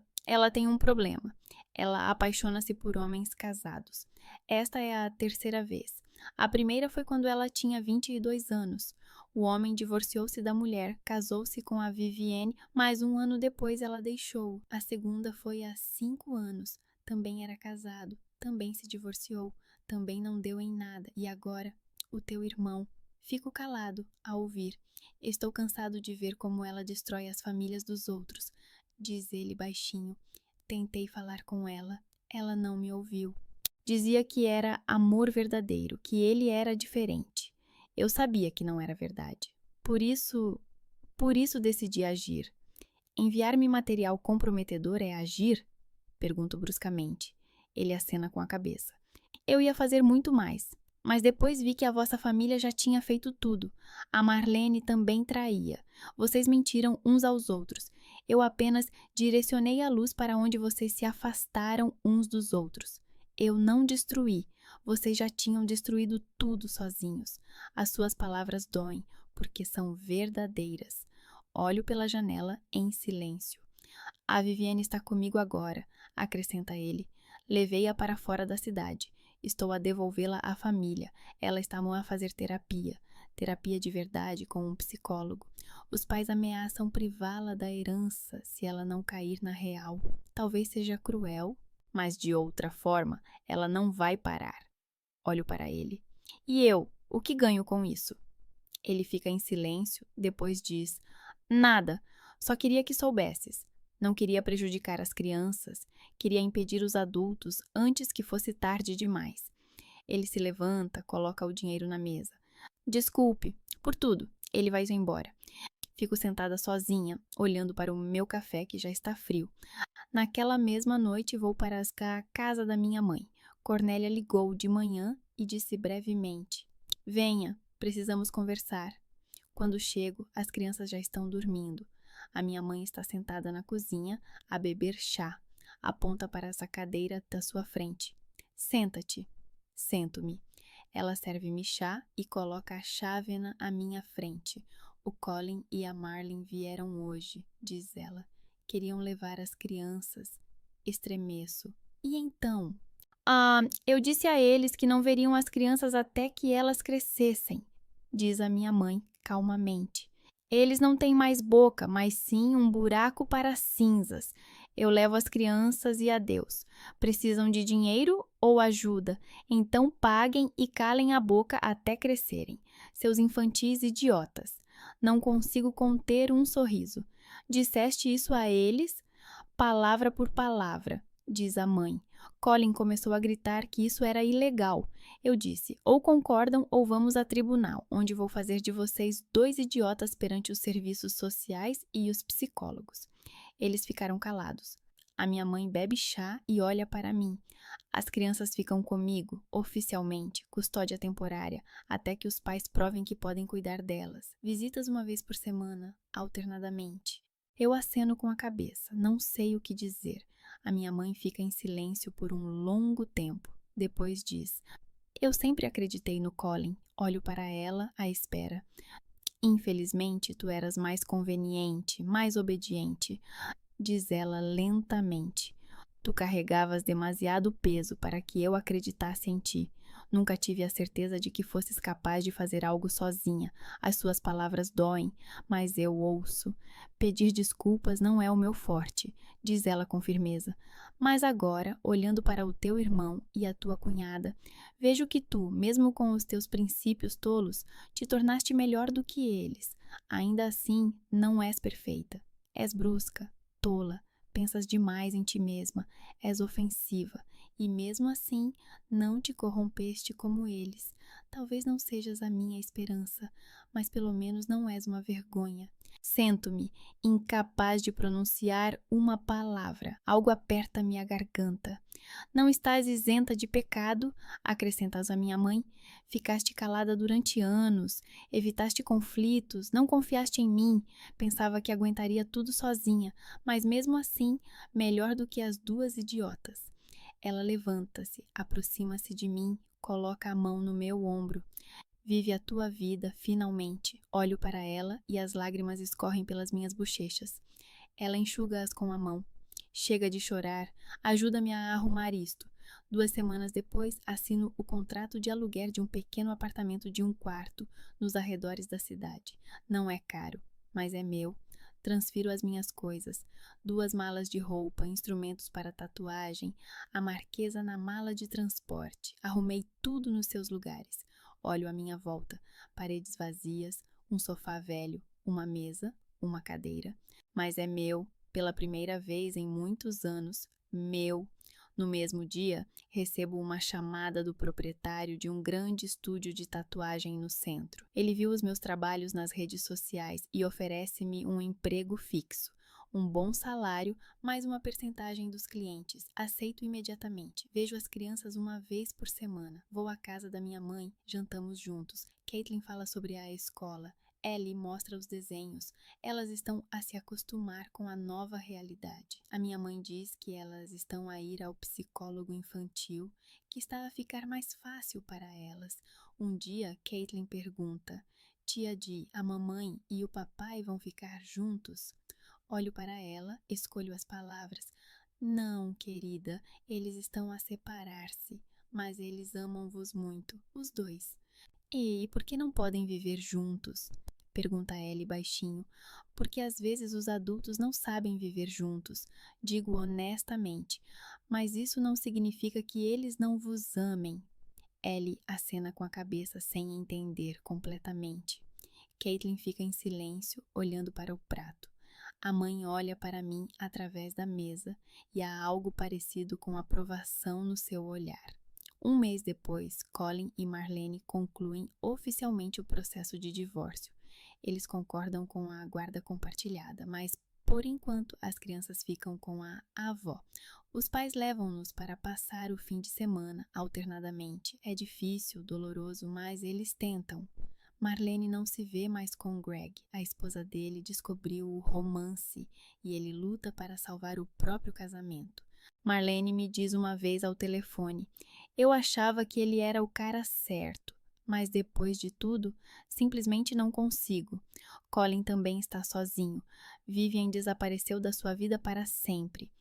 tem um problema. Ela apaixona-se por homens casados. Esta é a terceira vez. A primeira foi quando ela tinha 22 anos. O homem divorciou-se da mulher, casou-se com a Viviane, mas um ano depois ela deixou. A segunda foi há 5 anos. Também era casado, também se divorciou, também não deu em nada. E agora, o teu irmão. Fico calado a ouvir. Estou cansado de ver como ela destrói as famílias dos outros, diz ele baixinho. Tentei falar com ela, ela não me ouviu. Dizia que era amor verdadeiro, que ele era diferente. Eu sabia que não era verdade. Por isso decidi agir. Enviar-me material comprometedor é agir? Pergunto bruscamente. Ele acena com a cabeça. Eu ia fazer muito mais, mas depois vi que a vossa família já tinha feito tudo. A Marlene também traía. Vocês mentiram uns aos outros. Eu apenas direcionei a luz para onde vocês se afastaram uns dos outros. Eu não destruí. Vocês já tinham destruído tudo sozinhos. As suas palavras doem, porque são verdadeiras. Olho pela janela em silêncio. A Viviane está comigo agora, acrescenta ele. Levei-a para fora da cidade. Estou a devolvê-la à família. Ela está a fazer terapia. terapia de verdade com um psicólogo. Os pais ameaçam privá-la da herança se ela não cair na real. Talvez seja cruel, mas de outra forma, ela não vai parar. Olho para ele. E eu, o que ganho com isso? Ele fica em silêncio, depois diz: Nada, só queria que soubesses. Não queria prejudicar as crianças, queria impedir os adultos antes que fosse tarde demais. Ele se levanta, coloca o dinheiro na mesa. Desculpe, por tudo. Ele vai embora. Fico sentada sozinha, olhando para o meu café que já está frio. Naquela mesma noite vou para a casa da minha mãe. Cornélia ligou de manhã e disse brevemente: Venha, precisamos conversar. Quando chego, as crianças já estão dormindo. A minha mãe está sentada na cozinha a beber chá. Aponta para essa cadeira da sua frente. Senta-te. Sento-me. Ela serve-me chá e coloca a chávena à minha frente. O Colin e a Marlin vieram hoje, diz ela. Queriam levar as crianças. Estremeço. E então? Eu disse a eles que não veriam as crianças até que elas crescessem, diz a minha mãe calmamente. Eles não têm mais boca, mas sim um buraco para cinzas. Eu levo as crianças e adeus. Precisam de dinheiro ou ajuda? Então paguem e calem a boca até crescerem. Seus infantis idiotas. Não consigo conter um sorriso. Disseste isso a eles? Palavra por palavra, diz a mãe. Colin começou a gritar que isso era ilegal. Eu disse: ou concordam ou vamos a tribunal, onde vou fazer de vocês dois idiotas perante os serviços sociais e os psicólogos. Eles ficaram calados. A minha mãe bebe chá e olha para mim. As crianças ficam comigo, oficialmente, custódia temporária, até que os pais provem que podem cuidar delas. Visitas uma vez por semana, alternadamente. Eu aceno com a cabeça, não sei o que dizer. A minha mãe fica em silêncio por um longo tempo. Depois diz: Eu sempre acreditei no Colin. Olho para ela à espera. Infelizmente, tu eras mais conveniente, mais obediente, diz ela lentamente. Tu carregavas demasiado peso para que eu acreditasse em ti. Nunca tive a certeza de que fosses capaz de fazer algo sozinha. As suas palavras doem, mas eu ouço. Pedir desculpas não é o meu forte, diz ela com firmeza. Mas agora, olhando para o teu irmão e a tua cunhada, vejo que tu, mesmo com os teus princípios tolos, te tornaste melhor do que eles. Ainda assim, não és perfeita. És brusca, tola, pensas demais em ti mesma, és ofensiva, e mesmo assim não te corrompeste como eles. Talvez não sejas a minha esperança, mas pelo menos não és uma vergonha. Sento-me, incapaz de pronunciar uma palavra. Algo aperta minha garganta. Não estás isenta de pecado, acrescentas a minha mãe. Ficaste calada durante anos, evitaste conflitos, não confiaste em mim, pensava que aguentaria tudo sozinha, mas mesmo assim, melhor do que as duas idiotas. Ela levanta-se, aproxima-se de mim, coloca a mão no meu ombro. Vive a tua vida, finalmente. Olho para ela e as lágrimas escorrem pelas minhas bochechas. Ela enxuga-as com a mão. Chega de chorar, ajuda-me a arrumar isto. 2 semanas depois, assino o contrato de aluguer de um pequeno apartamento de 1 quarto nos arredores da cidade. Não é caro, mas é meu. Transfiro as minhas coisas. 2 malas de roupa, instrumentos para tatuagem, a marquesa na mala de transporte. Arrumei tudo nos seus lugares. Olho à minha volta. Paredes vazias, um sofá velho, uma mesa, uma cadeira. Mas é meu, pela primeira vez em muitos anos, meu. No mesmo dia, recebo uma chamada do proprietário de um grande estúdio de tatuagem no centro. Ele viu os meus trabalhos nas redes sociais e oferece-me um emprego fixo. Um bom salário, mais uma percentagem dos clientes. Aceito imediatamente. Vejo as crianças uma vez por semana. Vou à casa da minha mãe, jantamos juntos. Caitlin fala sobre a escola. Ellie mostra os desenhos. Elas estão a se acostumar com a nova realidade. A minha mãe diz que elas estão a ir ao psicólogo infantil, que está a ficar mais fácil para elas. Um dia, Caitlin pergunta: Tia Di, a mamãe e o papai vão ficar juntos? Olho para ela, escolho as palavras. Não, querida, eles estão a separar-se, mas eles amam-vos muito, os dois. E por que não podem viver juntos? Pergunta Ellie baixinho. Porque às vezes os adultos não sabem viver juntos, digo honestamente, mas isso não significa que eles não vos amem. Ellie acena com a cabeça sem entender completamente. Caitlin fica em silêncio, olhando para o prato. A mãe olha para mim através da mesa e há algo parecido com aprovação no seu olhar. Um mês depois, Colin e Marlene concluem oficialmente o processo de divórcio. Eles concordam com a guarda compartilhada, mas por enquanto as crianças ficam com a avó. Os pais levam-nos para passar o fim de semana alternadamente. É difícil, doloroso, mas eles tentam. Marlene não se vê mais com Greg. A esposa dele descobriu o romance e ele luta para salvar o próprio casamento. Marlene me diz uma vez ao telefone: eu achava que ele era o cara certo, mas depois de tudo, simplesmente não consigo. Colin também está sozinho. Vivian desapareceu da sua vida para sempre.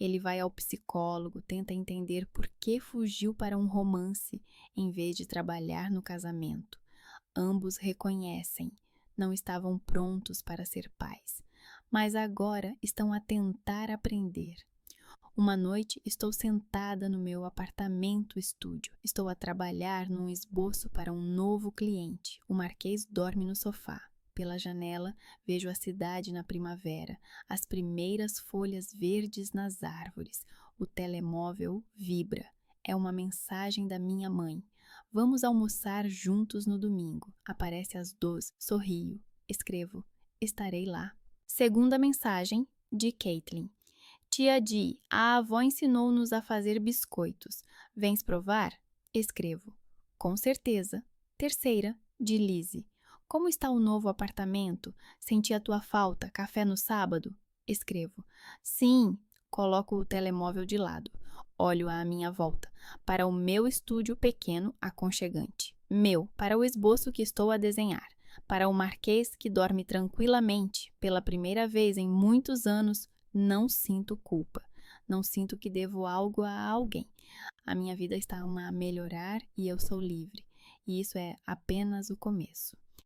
Ele vai ao psicólogo, tenta entender por que fugiu para um romance em vez de trabalhar no casamento. Ambos reconhecem, não estavam prontos para ser pais, mas agora estão a tentar aprender. Uma noite estou sentada no meu apartamento-estúdio. Estou a trabalhar num esboço para um novo cliente. O Marquês dorme no sofá. Pela janela, vejo a cidade na primavera, as primeiras folhas verdes nas árvores. O telemóvel vibra. É uma mensagem da minha mãe. Vamos almoçar juntos no domingo. Aparece às 12. Sorrio. Escrevo. Estarei lá. Segunda mensagem de Caitlin. Tia Di, a avó ensinou-nos a fazer biscoitos. Vens provar? Escrevo. Com certeza. Terceira, de Lizzie. Como está o novo apartamento? Senti a tua falta. Café no sábado? Escrevo. Sim. Coloco o telemóvel de lado. Olho à minha volta. Para o meu estúdio pequeno, aconchegante. Meu, para o esboço que estou a desenhar. Para o Marquês que dorme tranquilamente. Pela primeira vez em muitos anos, não sinto culpa. Não sinto que devo algo a alguém. A minha vida está a melhorar e eu sou livre. E isso é apenas o começo.